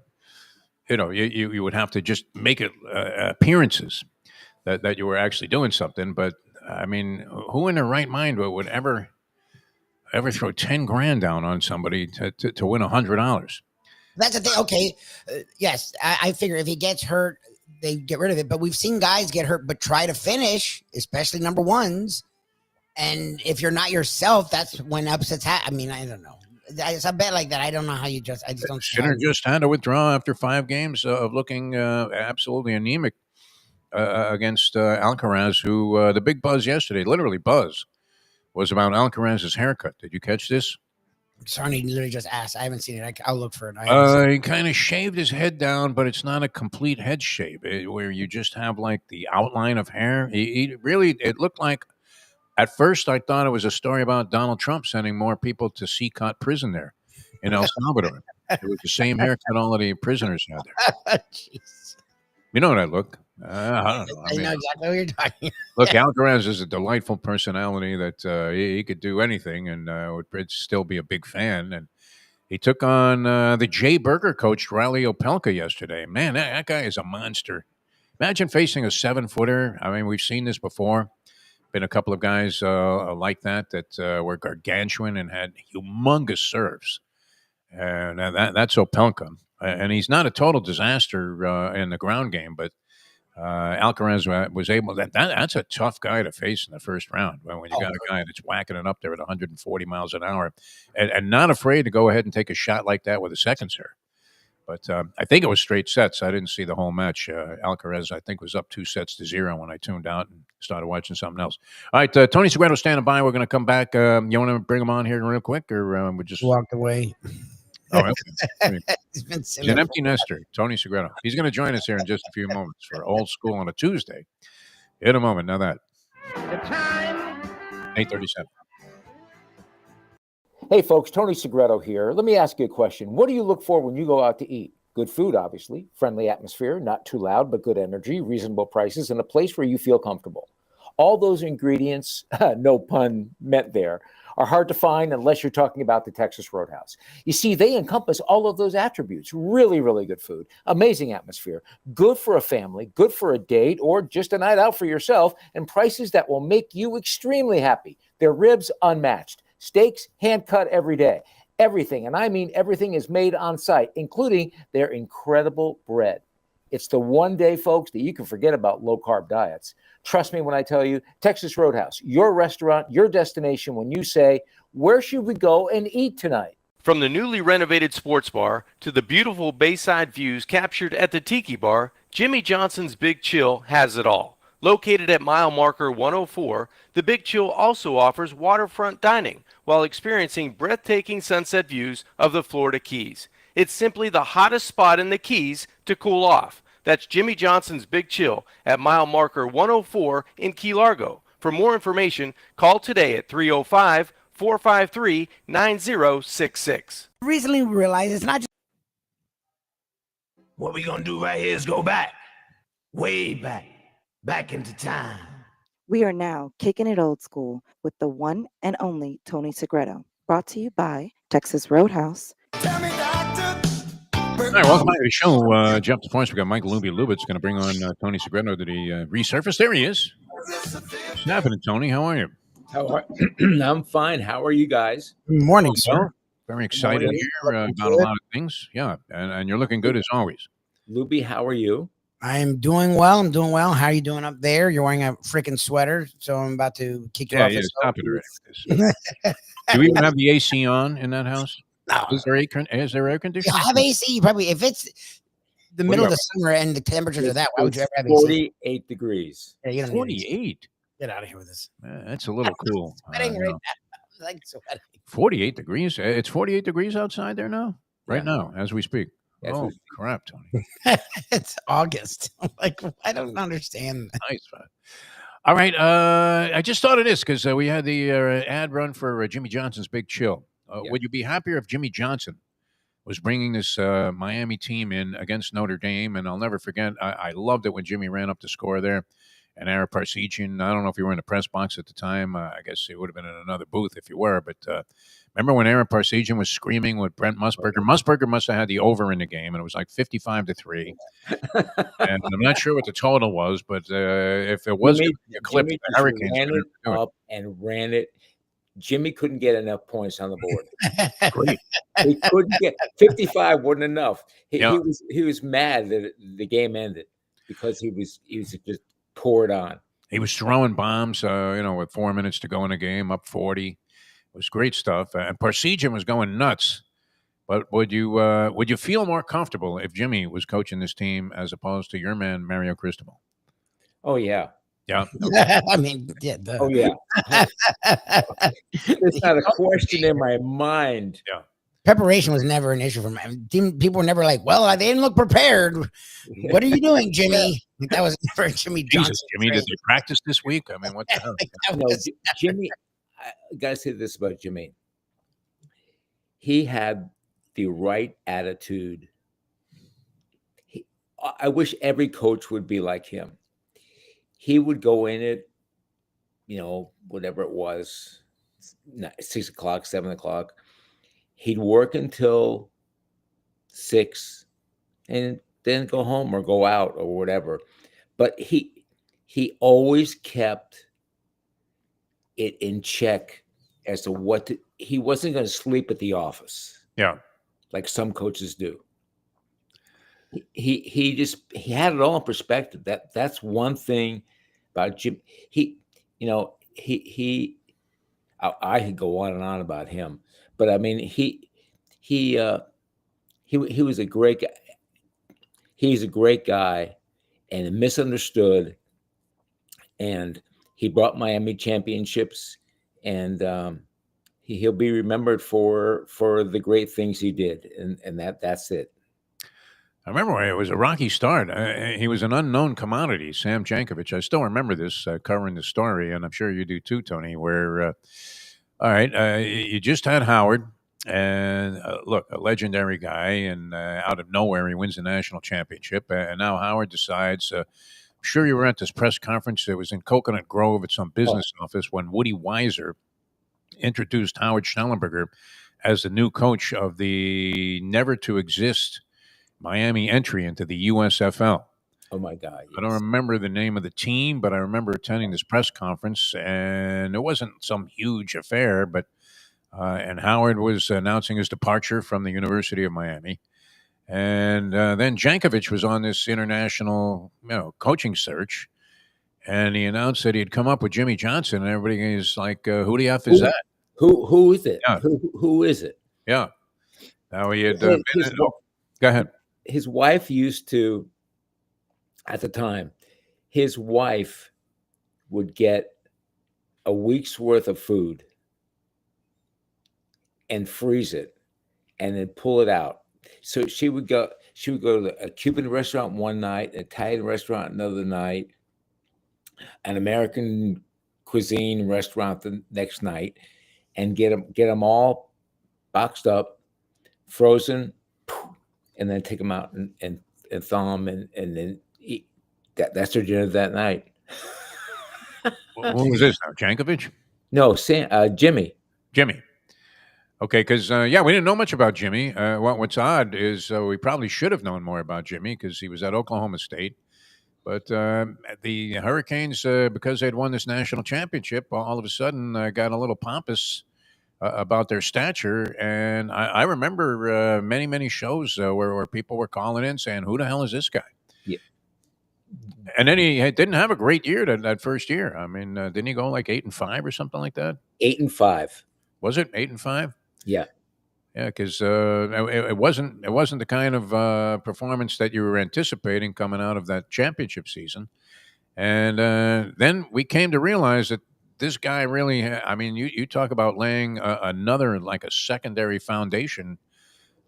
you would have to just make it appearances that you were actually doing something. But I mean, who in their right mind would ever throw 10 grand down on somebody to win $100? That's the thing. Okay, yes, I figure if he gets hurt, they get rid of it. But we've seen guys get hurt, but try to finish, especially number ones. And if you're not yourself, that's when upsets happen. I mean, I don't know. It's a bet like that. I don't know how you just. I just don't. Sinner just had to withdraw after 5 games of looking absolutely anemic against Alcaraz, who the big buzz yesterday, literally buzz, was about Alcaraz's haircut. Did you catch this? Sarni literally just asked. I haven't seen it. I'll look for it. He kind of shaved his head down, but it's not a complete head shave where you just have like the outline of hair. It looked like, at first I thought it was a story about Donald Trump sending more people to Seacot prison there in El Salvador. It was the same haircut all of the prisoners had there. Jeez. You know what I look? I don't know. I know exactly what you're talking. Look, Alcaraz is a delightful personality that he could do anything and would still be a big fan. And he took on the Jay Berger coached Riley Opelka yesterday. Man, that guy is a monster. Imagine facing a 7-footer. I mean, we've seen this before. Been a couple of guys like that were gargantuan and had humongous serves. And that's Opelka. And he's not a total disaster in the ground game, but Alcaraz was able. That's a tough guy to face in the first round when you got a guy that's whacking it up there at 140 miles an hour, and not afraid to go ahead and take a shot like that with a second serve. But I think it was straight sets. I didn't see the whole match. Alcaraz, I think, was up 2-0 when I tuned out and started watching something else. All right, Tony Segreto standing by. We're going to come back. You want to bring him on here real quick, or we just walked away? Oh, okay. He's an empty nester, Tony Segreto. He's going to join us here in just a few moments for Old School on a Tuesday. In a moment. Now that. The time. 8:37. Hey, folks, Tony Segreto here. Let me ask you a question. What do you look for when you go out to eat? Good food, obviously. Friendly atmosphere, not too loud, but good energy, reasonable prices, and a place where you feel comfortable. All those ingredients, no pun meant there, are hard to find unless you're talking about the Texas Roadhouse. You see, they encompass all of those attributes. Really, really good food, amazing atmosphere, good for a family, good for a date, or just a night out for yourself, and prices that will make you extremely happy. Their ribs, unmatched. Steaks, hand-cut every day. Everything, and I mean everything, is made on site, including their incredible bread. It's the one day, folks, that you can forget about low-carb diets. Trust me when I tell you, Texas Roadhouse, your restaurant, your destination when you say, where should we go and eat tonight? From the newly renovated sports bar to the beautiful bayside views captured at the Tiki Bar, Jimmy Johnson's Big Chill has it all. Located at mile marker 104, the Big Chill also offers waterfront dining while experiencing breathtaking sunset views of the Florida Keys. It's simply the hottest spot in the Keys to cool off. That's Jimmy Johnson's Big Chill at mile marker 104 in Key Largo. For more information, call today at 305-453-9066. Recently realized it's not just What we gonna do right here is go back, way back into time. We are now kicking it old school with the one and only Tony Segreto. Brought to you by Texas Roadhouse. All right, welcome back to the show. Jump to points. We got Michael Lubie. Going to bring on Tony Segreto to the resurface. There he is. What's happening, Tony? How are you? I'm fine. How are you guys? morning, sir. Well, very excited here about a lot of things. Yeah, and you're looking good as always. Lubie, how are you? I am doing well. How are you doing up there? You're wearing a freaking sweater, so I'm about to kick you off. Yeah, stop it already. Do we even have the AC on in that house? No. Is there air conditioning? I have AC. Probably if it's the middle of the summer and the temperatures are that, why would you ever have AC? 48 degrees. Yeah, you don't need AC. 48. Get out of here with this. That's a little cool. Sweating right now. Like sweating. 48 degrees. It's 48 degrees outside there now, right now, as we speak. Oh, crap, Tony. It's August. Like, I don't understand. Nice, man. All right. I just thought of this because we had the ad run for Jimmy Johnson's Big Chill. Would you be happier if Jimmy Johnson was bringing this Miami team in against Notre Dame? And I'll never forget, I loved it when Jimmy ran up the score there. And Ara Parsegian, I don't know if you were in the press box at the time. I guess it would have been in another booth if you were. But remember when Ara Parsegian was screaming with Brent Musburger? Musburger must have had the over in the game, and it was like 55-3. And I'm not sure what the total was, but if it was a clip, the Hurricanes ran it up and ran it. Jimmy couldn't get enough points on the board. Great. He couldn't get 55 wasn't enough. He was mad that the game ended because he was just poured on. He was throwing bombs, with 4 minutes to go in the game, up 40. It was great stuff. And Parsegian was going nuts. But would you feel more comfortable if Jimmy was coaching this team as opposed to your man Mario Cristobal? Oh yeah. Yeah. I mean, yeah. Oh yeah. It's not a question in my mind. Yeah. Preparation was never an issue for me. People were never like, well, they didn't look prepared. What are you doing, Jimmy? That was never Jimmy Johnson. Jesus, Jimmy, did they practice this week? I mean, what the hell? Jimmy, I got to say this about Jimmy. He had the right attitude. I wish every coach would be like him. He would go in it, whatever it was, 6 o'clock, 7 o'clock. He'd work until 6 and then go home or go out or whatever. But he always kept it in check as to he wasn't going to sleep at the office. Yeah. Like some coaches do. He had it all in perspective. That's one thing about Jim. I could go on and on about him. But I mean, he was a great guy. He's a great guy, and misunderstood. And he brought Miami championships, and he'll be remembered for the great things he did, and that's it. I remember it was a rocky start. He was an unknown commodity, Sam Jankovic. I still remember this covering the story, and I'm sure you do too, Tony. Where all right, you just had Howard, and look, a legendary guy, and out of nowhere he wins the national championship, and now Howard decides. I'm sure you were at this press conference. It was in Coconut Grove at some business office when Woody Weiser introduced Howard Schnellenberger as the new coach of the never-to-exist Miami entry into the USFL. Oh my God! Yes. I don't remember the name of the team, but I remember attending this press conference, and it wasn't some huge affair. But and Howard was announcing his departure from the University of Miami, and then Jankovic was on this international, coaching search, and he announced that he had come up with Jimmy Johnson, and everybody is like, "Who the f is that? Who is it? Yeah. Who is it?" Yeah. Now he had His, go ahead. his wife used to, at the time, his wife would get a week's worth of food and freeze it and then pull it out. So she would go to a Cuban restaurant one night, an Italian restaurant another night, an American cuisine restaurant the next night, and get them all boxed up, frozen, and then take them out and thaw them and then eat. That's their dinner that night. What was this now? Jankovic? No, Jimmy. Jimmy. Okay, because we didn't know much about Jimmy. What's odd is we probably should have known more about Jimmy because he was at Oklahoma State. But the Hurricanes, because they'd won this national championship, all of a sudden got a little pompous about their stature. And I remember many shows where people were calling in saying, "Who the hell is this guy?" Yeah. And then he didn't have a great year that first year. I mean, didn't he go like 8-5 or something like that? 8-5. Was it 8-5? Yeah. Yeah, because it wasn't the kind of performance that you were anticipating coming out of that championship season, and then we came to realize that this guy really. I mean, you talk about laying another like a secondary foundation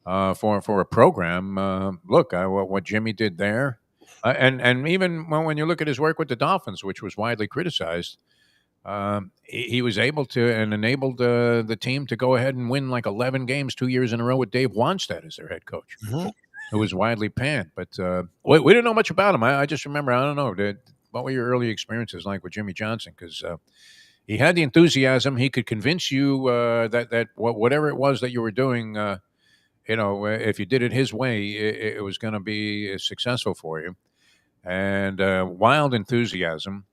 for a program. Look, what Jimmy did there, and even when you look at his work with the Dolphins, which was widely criticized. He was able to and enabled the team to go ahead and win like 11 games 2 years in a row with Dave Wannstedt as their head coach, who was widely panned. But we didn't know much about him. I just remember, I don't know, what were your early experiences like with Jimmy Johnson? Because he had the enthusiasm. He could convince you that whatever it was that you were doing, if you did it his way, it was going to be successful for you. And wild enthusiasm.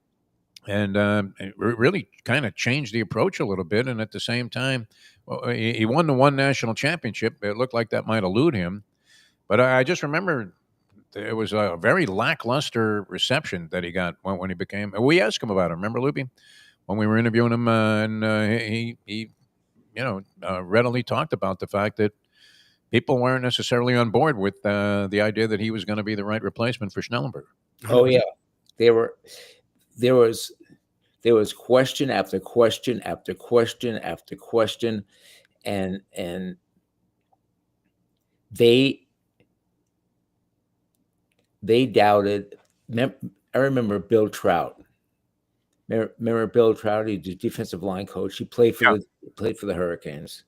And it really kind of changed the approach a little bit. And at the same time, he won the one national championship. It looked like that might elude him. But I just remember it was a very lackluster reception that he got when he became. We asked him about it. Remember, Lubie? When we were interviewing him, and he readily talked about the fact that people weren't necessarily on board with the idea that he was going to be the right replacement for Schnellenberger. Oh, yeah. There was question after question after question after question, and they doubted. I remember Bill Trout. Remember Bill Trout? He was defensive line coach. He played for the Hurricanes.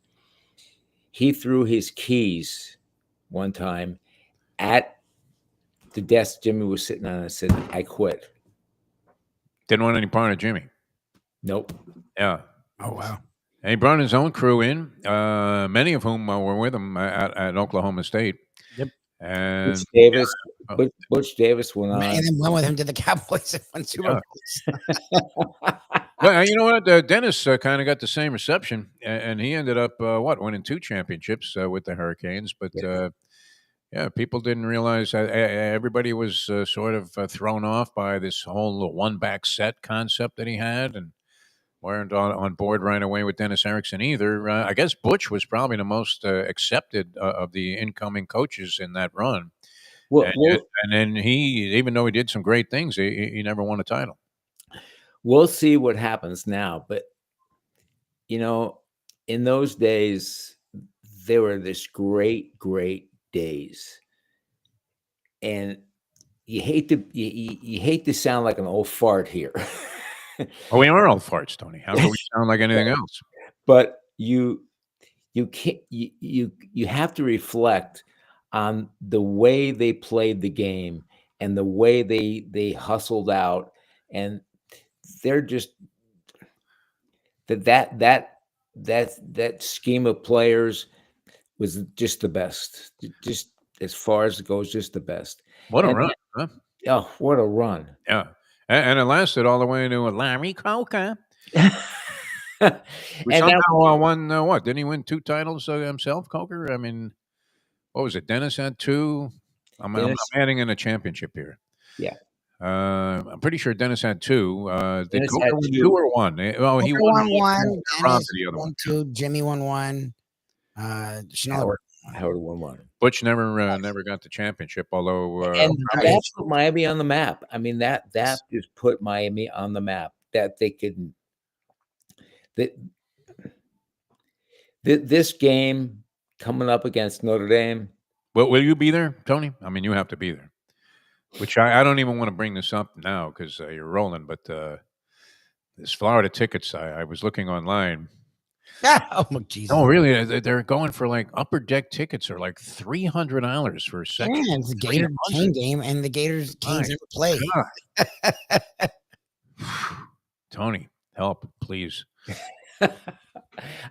He threw his keys one time at the desk Jimmy was sitting on and said, "I quit." Didn't want any part of Jimmy. Nope. Yeah. Oh, wow. And he brought his own crew in, many of whom were with him at Oklahoma State. Yep. And Butch Davis, Butch Davis went on. And then went with him to the Cowboys and won Super Bowls. Well, you know what? Dennis kind of got the same reception, and he ended up winning 2 championships with the Hurricanes. But people didn't realize everybody was sort of thrown off by this whole one-back set concept that he had, and weren't on board right away with Dennis Erickson either. I guess Butch was probably the most accepted of the incoming coaches in that run. And then he, even though he did some great things, he never won a title. We'll see what happens now. But, in those days, there were this great days. And you hate to sound like an old fart here. Oh, we are old farts, Tony. How can we sound like anything else? But you can't. You have to reflect on the way they played the game and the way they hustled out, and they're just that scheme of players was just the best. Just as far as it goes, just the best. What a run, huh? Oh, what a run. Yeah. And it lasted all the way to Larry Coker. And somehow won, what? Didn't he win 2 titles himself, Coker? I mean, what was it? Dennis had 2. I'm adding in a championship here. Yeah. I'm pretty sure Dennis had 2. Did Dennis Coker win 2 or 1? Oh, he won one. Dennis Jimmy won 1. Schneider Howard won one. Butch never got the championship, although And that's put Miami on the map. I mean, that just put Miami on the map. That they could this game coming up against Notre Dame. will you be there, Tony? I mean, you have to be there. Which I don't even want to bring this up now because you're rolling, but this Florida tickets, I was looking online. Oh, Jesus. No, really, they're going for like upper deck tickets are like $300 for a second. Yeah, it's a Gator Cane game, and the Gators Canes never play. Tony, help, please.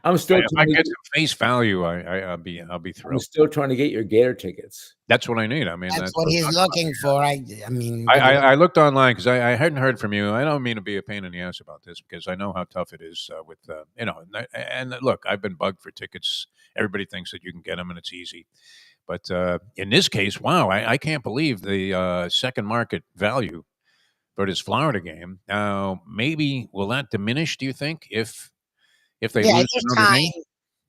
I'm still. If I get some face value, I'll be thrilled. I'm still trying to get your Gator tickets. That's what I need. I mean, that's what he's looking for. I mean, I looked online because I hadn't heard from you. I don't mean to be a pain in the ass about this because I know how tough it is with And look, I've been bugged for tickets. Everybody thinks that you can get them and it's easy, but in this case, wow, I can't believe the second market value for this Florida game. Now, maybe will that diminish? Do you think if they lose there's Notre time. Dame?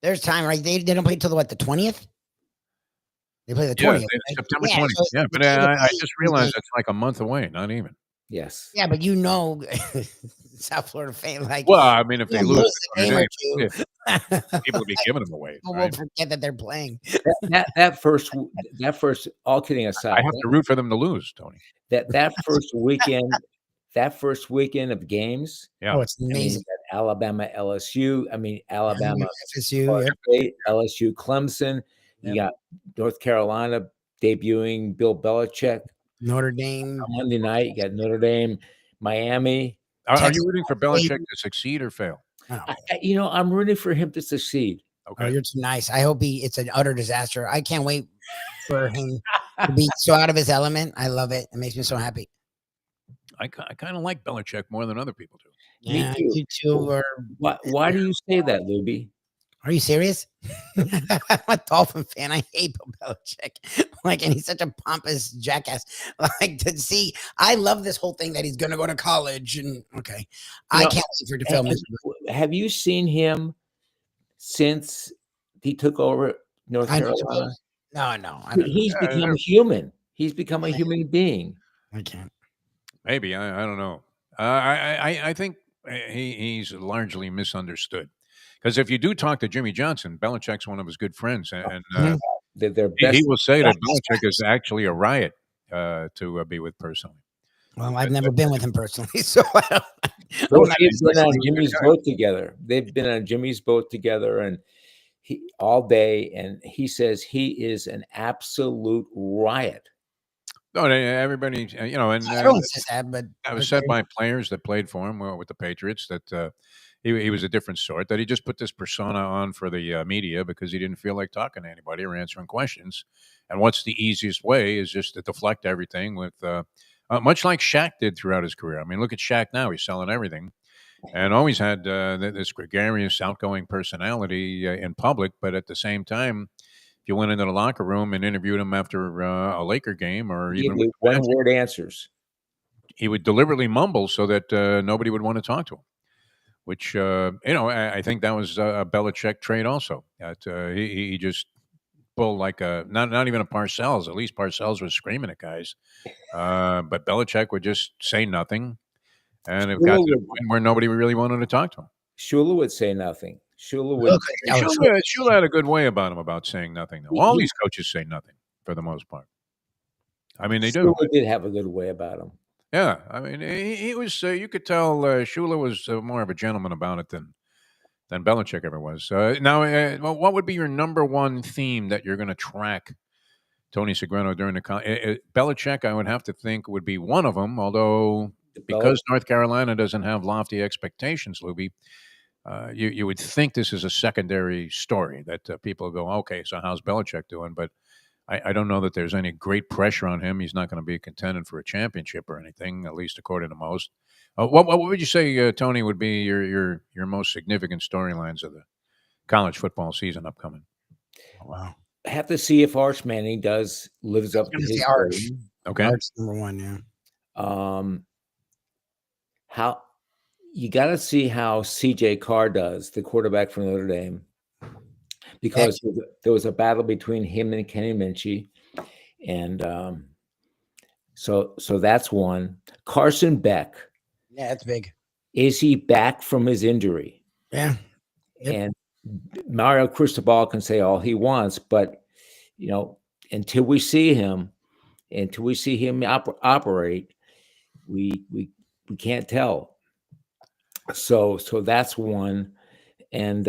There's time, right? They don't play till the 20th. They play the 20th. Yeah, right? September 20th. So yeah, but I just realized that's like a month away, not even. Yes. Yeah, but South Florida fan, like. Well, I mean, if they lose the game or two, people will be giving them away. People right? will forget that they're playing. That first, all kidding aside, I have to root for them to lose, Tony. That first weekend of games. Yeah. Oh, it's amazing. Alabama, LSU. I mean, Alabama, FSU, State, LSU, Clemson. You got North Carolina debuting Bill Belichick. Notre Dame. Monday night, you got Notre Dame, Miami. Are you rooting for Belichick to succeed or fail? I'm rooting for him to succeed. Okay. Oh, you're too nice. I hope it's an utter disaster. I can't wait for him to be so out of his element. I love it. It makes me so happy. I kind of like Belichick more than other people do. Yeah, you too. Why do you say that, Lubie? Are you serious? I'm a Dolphin fan. I hate Bill Belichick. And he's such a pompous jackass. I love this whole thing that he's going to go to college. And I can't wait for it to film. Have you seen him since he took over North Carolina? No. He's become human. He's become a human being. I can't. Maybe I don't know. I think he's largely misunderstood. Because if you do talk to Jimmy Johnson, Belichick's one of his good friends, and they're best. He will say that Belichick is actually a riot to be with personally. Well, I've never been with him personally, so I don't. They've been on Jimmy's boat together. They've been on Jimmy's boat together, and all day. And he says he is an absolute riot. No, everybody, and I don't insist that, but that was said by players that played for him with the Patriots that. He was a different sort, that he just put this persona on for the media because he didn't feel like talking to anybody or answering questions. And what's the easiest way is just to deflect everything with, much like Shaq did throughout his career. I mean, look at Shaq now. He's selling everything and always had this gregarious, outgoing personality in public. But at the same time, if you went into the locker room and interviewed him after a Laker game or even with one-word answers, he would deliberately mumble so that nobody would want to talk to him. Which, I think that was a Belichick trait also. That he just pulled like not even a Parcells. At least Parcells was screaming at guys. But Belichick would just say nothing. And it got to the point where nobody really wanted to talk to him. Shula would say nothing. Shula had a good way about him about saying nothing. Though. All these coaches say nothing for the most part. I mean, they do. Shula did have a good way about him. Yeah, I mean, he was. You could tell Shula was more of a gentleman about it than Belichick ever was. Now, what would be your number one theme that you're going to track Tony Segreto during the Belichick? I would have to think would be one of them. Although because North Carolina doesn't have lofty expectations, Lubie, you would think this is a secondary story that people go, okay, so how's Belichick doing? But I don't know that there's any great pressure on him. He's not going to be contending for a championship or anything, at least according to most. What would you say, Tony, would be your most significant storylines of the college football season upcoming? Oh, wow. I have to see if Arch Manning lives up to his Arch. Okay. Arch number one, yeah. How you got to see how CJ Carr does, the quarterback from Notre Dame. because there was a battle between him and Kenny Minchie, and so that's one. Carson Beck. Yeah, that's big. Is he back from his injury? Yeah. Yep. And Mario Cristobal can say all he wants, but until we see him operate, we can't tell. So that's one, and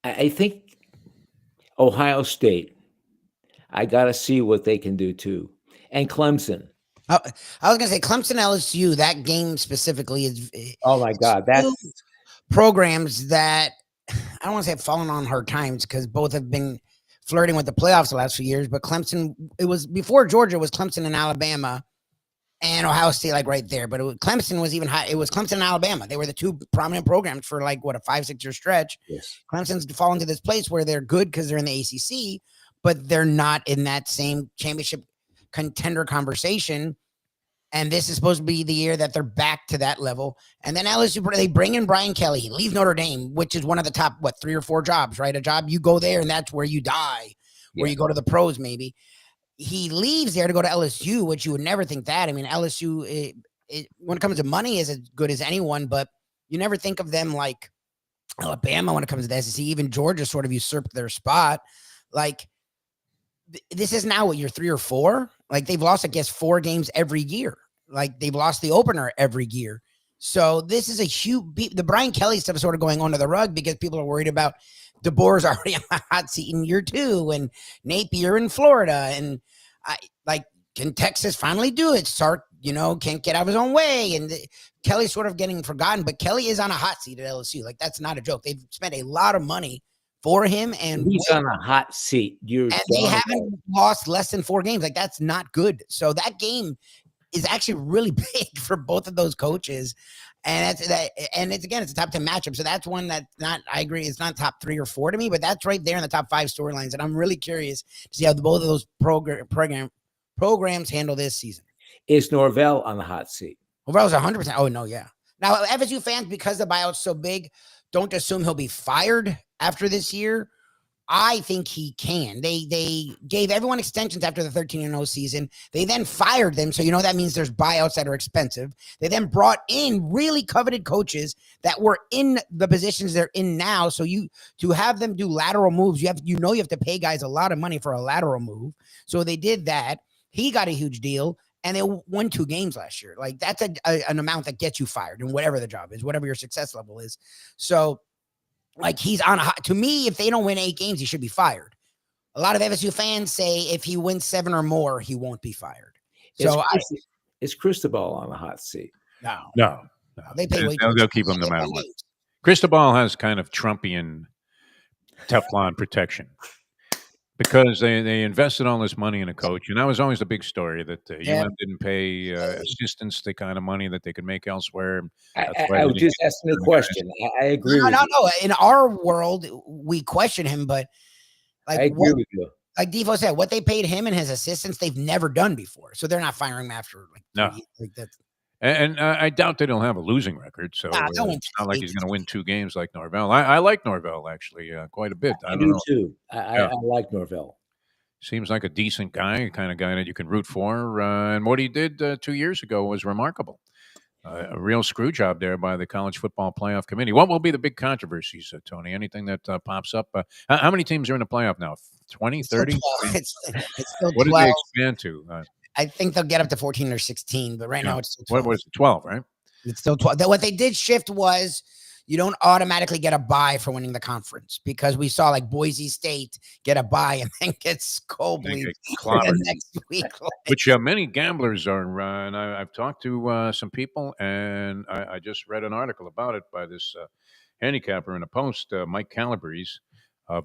I think Ohio State. I got to see what they can do too, and Clemson. I was gonna say Clemson LSU. That game specifically is. Oh my God, that's programs that I don't want to say have fallen on hard times because both have been flirting with the playoffs the last few years. But Clemson, it was before Georgia, was Clemson and Alabama, and Ohio State like right there. But Clemson was even high. It was Clemson and Alabama. They were the two prominent programs for like what, a 5-6 year stretch. Yes. Clemson's fallen to this place where they're good because they're in the ACC, but they're not in that same championship contender conversation. And this is supposed to be the year that they're back to that level. And then LSU, they bring in Brian Kelly. He leaves Notre Dame, which is one of the top, 3 or 4 jobs, right? A job you go there and that's where you die, where you go to the pros maybe. He leaves there to go to LSU, which you would never think that. I mean, LSU, when it comes to money, is as good as anyone, but you never think of them like Alabama when it comes to the SEC. Even Georgia sort of usurped their spot. Like, this is now what, year 3 or 4? Like, they've lost, I guess, 4 games every year. Like, they've lost the opener every year. So this is a huge the Brian Kelly stuff is sort of going under the rug because people are worried about DeBoer's already on the hot seat in year 2 and Napier in Florida. And can Texas finally do it? Sark, can't get out of his own way. And Kelly's sort of getting forgotten, but Kelly is on a hot seat at LSU. Like, that's not a joke. They've spent a lot of money for him, and he's on a hot seat. And they haven't lost less than 4 games. Like, that's not good. So that game is actually really big for both of those coaches. And it's a top 10 matchup. So that's one that's not, I agree, it's not top 3 or 4 to me, but that's right there in the top 5 storylines. And I'm really curious to see how both of those programs handle this season. Is Norvell on the hot seat? Norvell's 100%. Oh, no, yeah. Now, FSU fans, because the buyout's so big, don't assume he'll be fired after this year. I think he can. They gave everyone extensions after the 13-0 season. They then fired them. So, that means there's buyouts that are expensive. They then brought in really coveted coaches that were in the positions they're in now. So to have them do lateral moves, you have to pay guys a lot of money for a lateral move. So they did that. He got a huge deal. And they won 2 games last year. Like, that's an amount that gets you fired in whatever the job is, whatever your success level is. So, like, he's on to me, if they don't win 8 games, he should be fired. A lot of FSU fans say if he wins 7 or more, he won't be fired. So is Cristobal on the hot seat? No. They pay way they'll keep him no matter what. Cristobal has kind of Trumpian Teflon protection because they invested all this money in a coach, and that was always the big story that UM didn't pay assistants the kind of money that they could make elsewhere. I was just asking a question. I agree. No. In our world, we question him, but like, I agree with you. Like Defo said, what they paid him and his assistants, they've never done before, so they're not firing him after that. And I doubt that he'll have a losing record. So it's not like he's going to win 2 games like Norvell. I like Norvell, actually, quite a bit. I do too. I like Norvell. Seems like a decent guy, kind of guy that you can root for. And what he did 2 years ago was remarkable. A real screw job there by the College Football Playoff Committee. What will be the big controversies, Tony? Anything that pops up? How many teams are in the playoff now? 20, 30? It's still 12. What did they expand to? I think they'll get up to 14 or 16, but right now it's still 12. What was it, 12, right? It's still 12. What they did shift was you don't automatically get a bye for winning the conference, because we saw like Boise State get a bye and then get skull-bleed the next week. Which many gamblers are, and I've talked to some people, and I just read an article about it by this handicapper in a Post, Mike Calabrese,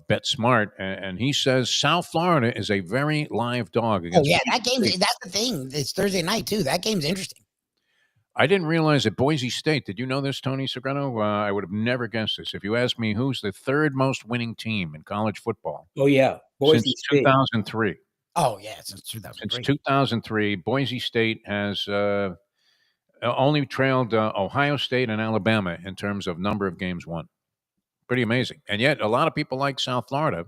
Bet Smart, and he says South Florida is a very live dog. Oh yeah, that game. That's the thing. It's Thursday night too. That game's interesting. I didn't realize that Boise State. Did you know this, Tony Segreto? I would have never guessed this. If you asked me who's the 3rd most winning team in college football. Oh yeah, Boise State. 2003. Oh yeah, since 2003. Since 2003, Boise State has only trailed Ohio State and Alabama in terms of number of games won. pretty amazing. And yet, a lot of people like South Florida.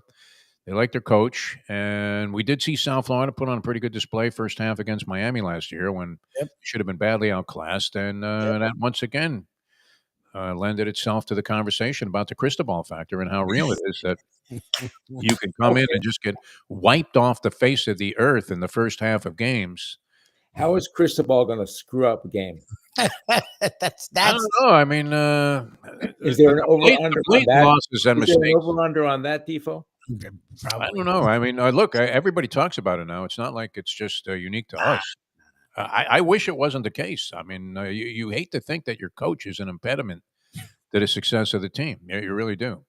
They like their coach, and we did see South Florida put on a pretty good display first half against Miami last year when Yep. it should have been badly outclassed. And that once again lended itself to the conversation about the Cristobal factor and how real it is that you can come in and just get wiped off the face of the earth in the first half of games. How is Cristobal going to screw up a game? that's I don't know. I mean, is there an over-under on that? Losses and mistakes. Over-under on that, Defo? Probably. I don't know. I mean, look, everybody talks about it now. It's not like it's just unique to us. I wish it wasn't the case. I mean, you hate to think that your coach is an impediment to the success of the team. You really do.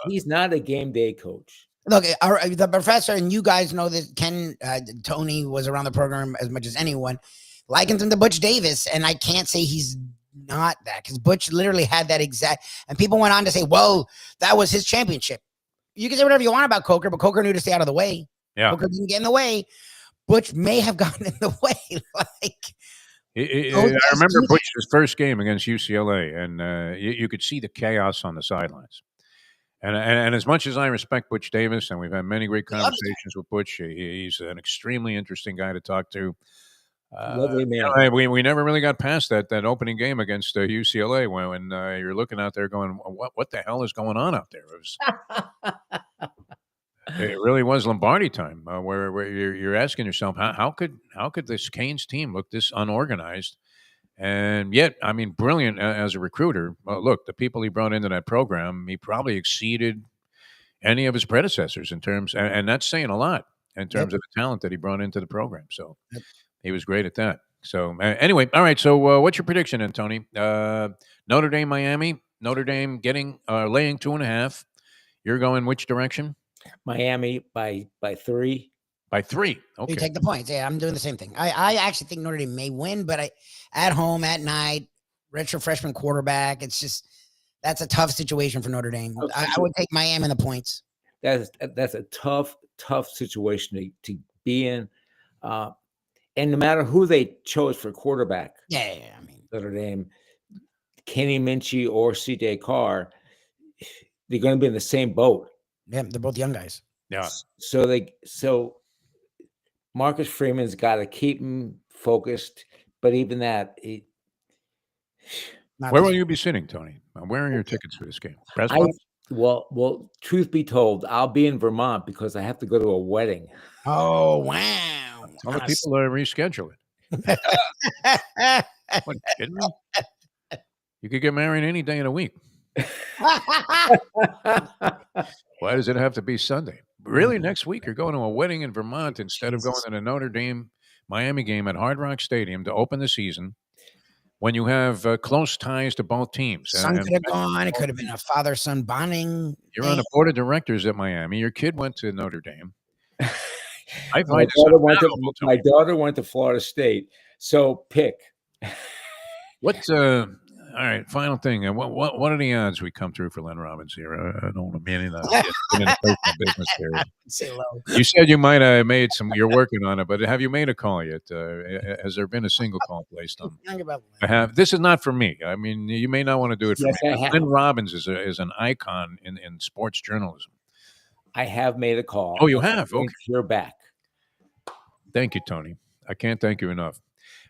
He's not a game day coach. Look, the professor, and you guys know that Ken, Tony was around the program as much as anyone, likens him to Butch Davis, and I can't say he's not that, because Butch literally had that exact, and people went on to say, well, that was his championship. You can say whatever you want about Coker, but Coker knew to stay out of the way. Yeah. Coker didn't get in the way. Butch may have gotten in the way. I remember Butch's first game against UCLA, and you could see the chaos on the sidelines. And as much as I respect Butch Davis, and we've had many great conversations with Butch, he's an extremely interesting guy to talk to. Lovely man. We never really got past that opening game against UCLA when you're looking out there going, what the hell is going on out there? It really was Lombardi time, where you're asking yourself, how could this Canes team look this unorganized? And yet, I mean, brilliant as a recruiter. Look, the people he brought into that program, he probably exceeded any of his predecessors in terms, and that's saying a lot in terms of the talent that he brought into the program. So he was great at that. So anyway, all right. So what's your prediction then, Tony? Notre Dame, Miami. Notre Dame laying 2.5. You're going which direction? Miami by 3. By 3. Okay. You take the points. Yeah, I'm doing the same thing. I actually think Notre Dame may win, but at home at night, retro freshman quarterback. It's just that's a tough situation for Notre Dame. I would take Miami in the points. That's a tough situation to be in. And no matter who they chose for quarterback, I mean, Notre Dame, Kenny Minchie or C.J. Carr, they're going to be in the same boat. Yeah, they're both young guys. Yeah. So Marcus Freeman's got to keep him focused, but even that. Where will you be sitting, Tony? Where are your tickets for this game? Press box? Well, truth be told, I'll be in Vermont because I have to go to a wedding. Oh, wow. Other people reschedule it. What, kidding me? You could get married any day in a week. Why does it have to be Sunday? Really, next week you're going to a wedding in Vermont instead of going to the Notre Dame Miami game at Hard Rock Stadium to open the season when you have close ties to both teams. Son could have gone. It could have been a father-son bonding. You're on the board of directors at Miami. Your kid went to Notre Dame. My daughter went to Florida State. So pick. All right, final thing. What are the odds we come through for Len Robbins here? I don't want to be any of that business here. You said you might have made some. You're working on it, but have you made a call yet? Has there been a single call placed on? I have. This is not for me. I mean, you may not want to do it for me. Len Robbins is an icon in sports journalism. I have made a call. Oh, you have? Okay, you're back. Thank you, Tony. I can't thank you enough.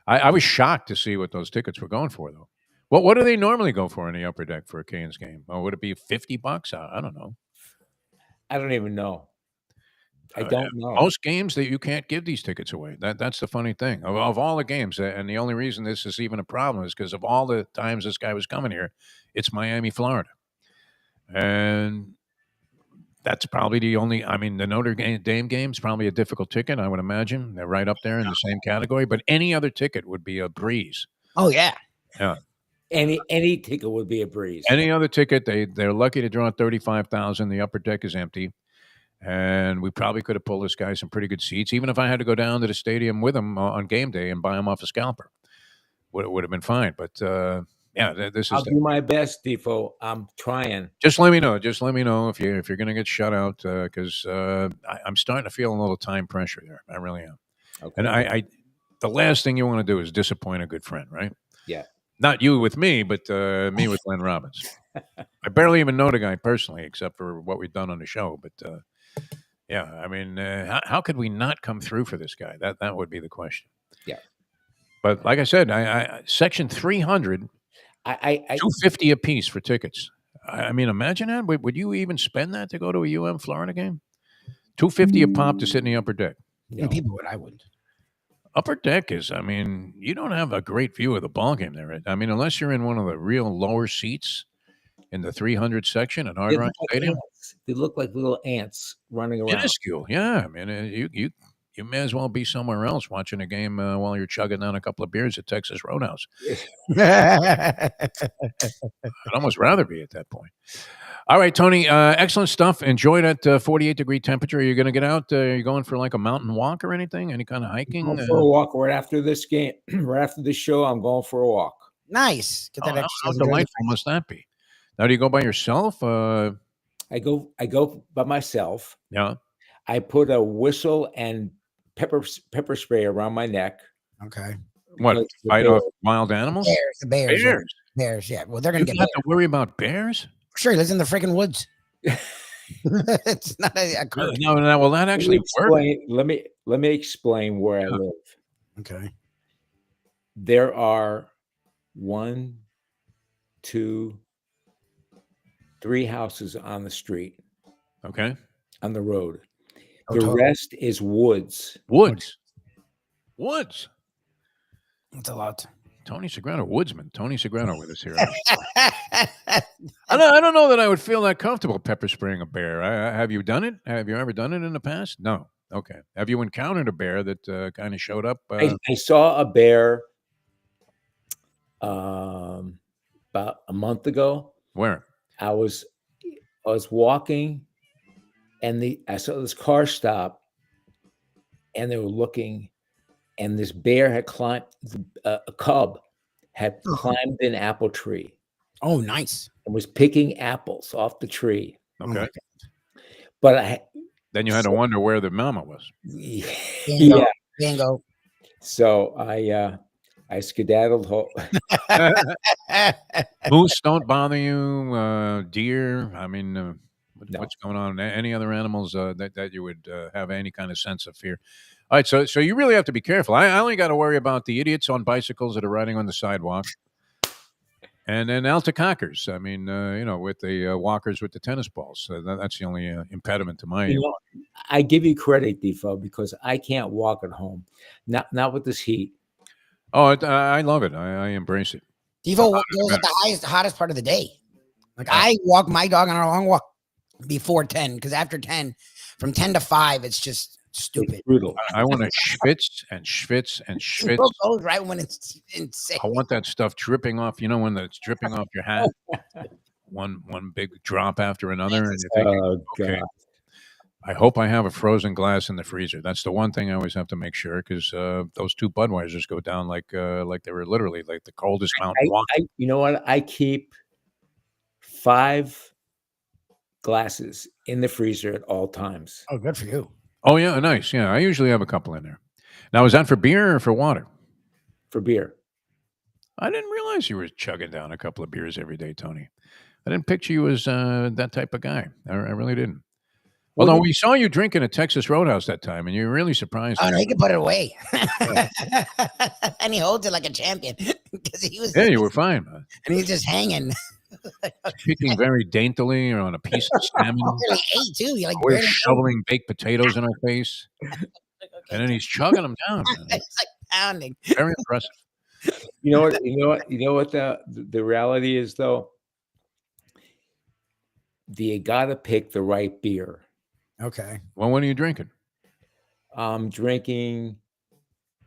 I was shocked to see what those tickets were going for, though. What do they normally go for in the upper deck for a Canes game? Or would it be $50? I don't know. I don't even know. I don't know. Most games that you can't give these tickets away. That's the funny thing. Of all the games, and the only reason this is even a problem is because of all the times this guy was coming here, it's Miami, Florida. And that's probably the only, I mean, the Notre Dame game is probably a difficult ticket, I would imagine. They're right up there in the same category. But any other ticket would be a breeze. Oh, yeah. Yeah. Any ticket would be a breeze. Any other ticket, they're lucky to draw 35,000. The upper deck is empty, and we probably could have pulled this guy some pretty good seats. Even if I had to go down to the stadium with him on game day and buy him off a scalper, would have been fine. But this is. I'll do my best, Defo. I'm trying. Just let me know. Just let me know if you're going to get shut out because I'm starting to feel a little time pressure there. I really am. Okay. And I the last thing you want to do is disappoint a good friend, right? Yeah. Not you with me, but me with Len Robbins. I barely even know the guy personally, except for what we've done on the show. But yeah, I mean, how could we not come through for this guy? That would be the question. Yeah. But like I said, I section 300, I 250 a piece for tickets. I mean, imagine that. Would you even spend that to go to a Florida game? 250 a pop to sit in the upper deck. And people would, I wouldn't. Upper deck is, I mean, you don't have a great view of the ball game there. I mean, unless you're in one of the real lower seats in the 300 section at Hard Rock Stadium. They look like little ants running around. Minuscule, yeah. I mean, you may as well be somewhere else watching a game while you're chugging down a couple of beers at Texas Roadhouse. I'd almost rather be at that point. All right, Tony, excellent stuff. Enjoy that 48-degree temperature. Are you going to get out? Are you going for like a mountain walk or anything? Any kind of hiking? I'm going for a walk right after this game. Right after this show, I'm going for a walk. Nice. Get that how delightful must that be? Now, do you go by yourself? I go by myself. Yeah. I put a whistle and pepper spray around my neck. Okay. What? Fight off wild animals? Bears. Bears. Yeah. Well, they're going to get. You have to worry about bears. Sure, he lives in the freaking woods. It's not a cartoon. No. Well, that actually works. Let me explain where I live. Okay. There are 1, 2, 3 houses on the street. Okay. On the road. The rest is woods. Woods. That's a lot. Tony Segreto, woodsman. Tony Segreto with us here. I don't know that I would feel that comfortable pepper spraying a bear. Have you done it? Have you ever done it in the past? No. Okay. Have you encountered a bear that kind of showed up? I saw a bear about a month ago. Where? I was walking, and I saw this car stop, and they were looking. And this bear had climbed, a cub had climbed an apple tree. Oh, nice. And was picking apples off the tree. Okay. But then you had to wonder where the mama was. Yeah. Bingo. So I skedaddled home. Moose don't bother you. Deer. I mean, what's going on? Any other animals that you would have any kind of sense of fear? All right, so you really have to be careful. I only got to worry about the idiots on bicycles that are riding on the sidewalk, and then altacockers. I mean, with the walkers with the tennis balls. That's the only impediment to my. I give you credit, Defo, because I can't walk at home, not with this heat. Oh, I love it. I embrace it. Defo goes at the hottest part of the day. Like I walk my dog on a long walk before 10, because after 10, from 10 to 5, it's just stupid. It's brutal. I want to schwitz and schwitz and schwitz. It goes right when it's insane. I want that stuff dripping off. You know, when it's dripping off your hat, one big drop after another, and you're thinking, okay, I hope I have a frozen glass in the freezer. That's the one thing I always have to make sure, because those 2 Budweisers go down like they were literally like the coldest mountain walk. You know what? I keep 5 glasses in the freezer at all times. Oh, good for you. Oh, yeah, nice. Yeah, I usually have a couple in there. Now, is that for beer or for water? For beer. I didn't realize you were chugging down a couple of beers every day, Tony. I didn't picture you as that type of guy. I really didn't. Although we saw you drinking at Texas Roadhouse that time, and you were really surprised. Oh, no, he could put it away. And he holds it like a champion. Yeah, you were fine, man. And he's just hanging. Picking very daintily on a piece of salmon. Really ate too. He we're shoveling baked potatoes in our face, and then he's chugging them down. It's like pounding. Very impressive. You know what the reality is, though. You got to pick the right beer. Okay. Well, what are you drinking? I'm drinking.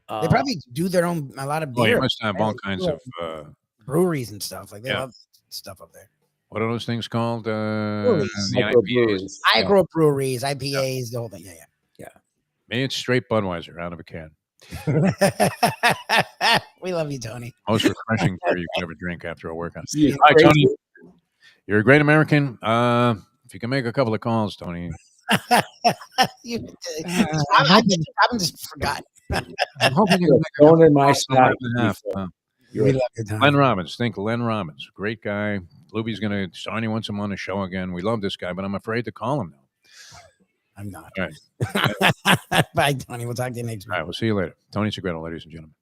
They probably do a lot of beer. Oh, you must have all kinds of breweries and stuff. Like they love stuff up there. What are those things called? The IPAs. Microbreweries, IPAs, the whole thing. Yeah. Me, it's straight Budweiser out of a can. We love you, Tony. Most refreshing beer you can ever drink after a workout. All right, Tony, you're a great American. If you can make a couple of calls, Tony. Robin just forgot. I'm hoping you can make a Glenn Robbins. Think Len Robbins. Great guy. Lubie's going to Sarnia wants him on the show again. We love this guy, but I'm afraid to call him now. I'm not. All right. Bye, Tony. We'll talk to you next week. All right, we'll see you later. Tony Segreto, ladies and gentlemen.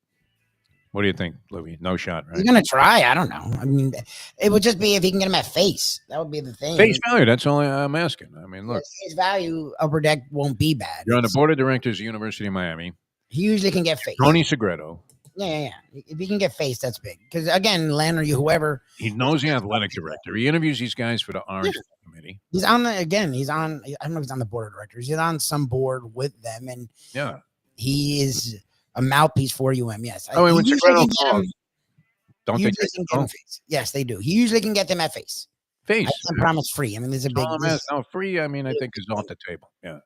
What do you think, Lubie? No shot, right? He's gonna try. I don't know. I mean, it would just be if he can get him at face. That would be the thing. Face value. That's all I'm asking. I mean, look, Face value upper deck won't be bad. You're on the board of directors of the University of Miami. He usually can get face. Tony Segreto. Yeah. If he can get face, that's big. Because again, Len or you, whoever. He knows the athletic director. He interviews these guys for the Orange Committee. He's on I don't know if he's on the board of directors. He's on some board with them, and he is a mouthpiece for UM. Yes. Oh, when Segreto calls, don't they take face? Yes, they do. He usually can get them at face. Face. I can't promise free. I mean, there's a big. No, free. I mean, I think is off the table. Yeah.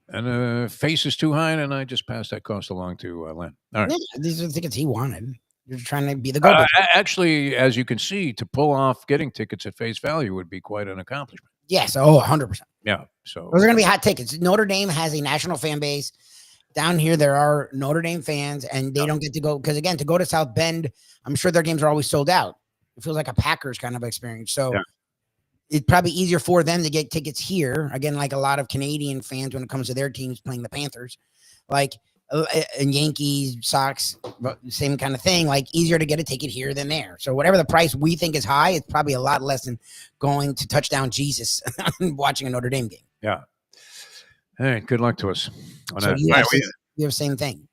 And face is too high, and I just passed that cost along to Len. All right. Yeah, these are the tickets he wanted. You're trying to be the go. Actually, as you can see, to pull off getting tickets at face value would be quite an accomplishment. Yes. Oh, 100%. Yeah. So those are going to be hot tickets. Notre Dame has a national fan base. Down here, there are Notre Dame fans, and they don't get to go because, again, to go to South Bend, I'm sure their games are always sold out. It feels like a Packers kind of experience. So it's probably easier for them to get tickets here. Again, like a lot of Canadian fans when it comes to their teams playing the Panthers, like and Yankees, Sox, same kind of thing. Like easier to get a ticket here than there. So whatever the price we think is high, it's probably a lot less than going to touchdown Jesus and watching a Notre Dame game. Yeah. All right, good luck to us. So you have the same thing.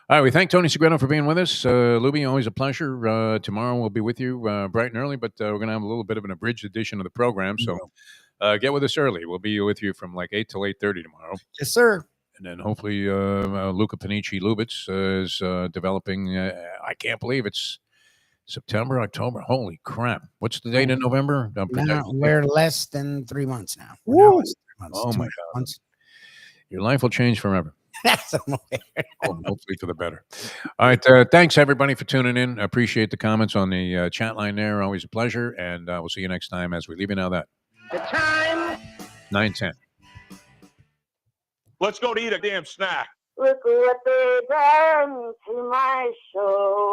All right, we thank Tony Segreto for being with us. Lubie, always a pleasure. Tomorrow we'll be with you bright and early, but we're going to have a little bit of an abridged edition of the program. So get with us early. We'll be with you from like 8 till 8:30 tomorrow. Yes, sir. And then hopefully Luca Panici Lubitz is developing. I can't believe it's September, October. Holy crap. What's the date in November? We're less than 3 months now. Woo! Oh, my God. Your life will change forever. Hopefully for the better. All right. Thanks, everybody, for tuning in. I appreciate the comments on the chat line there. Always a pleasure. And we'll see you next time as we leave you now that. The time. 9:10. Let's go to eat a damn snack. Look what they done to my show.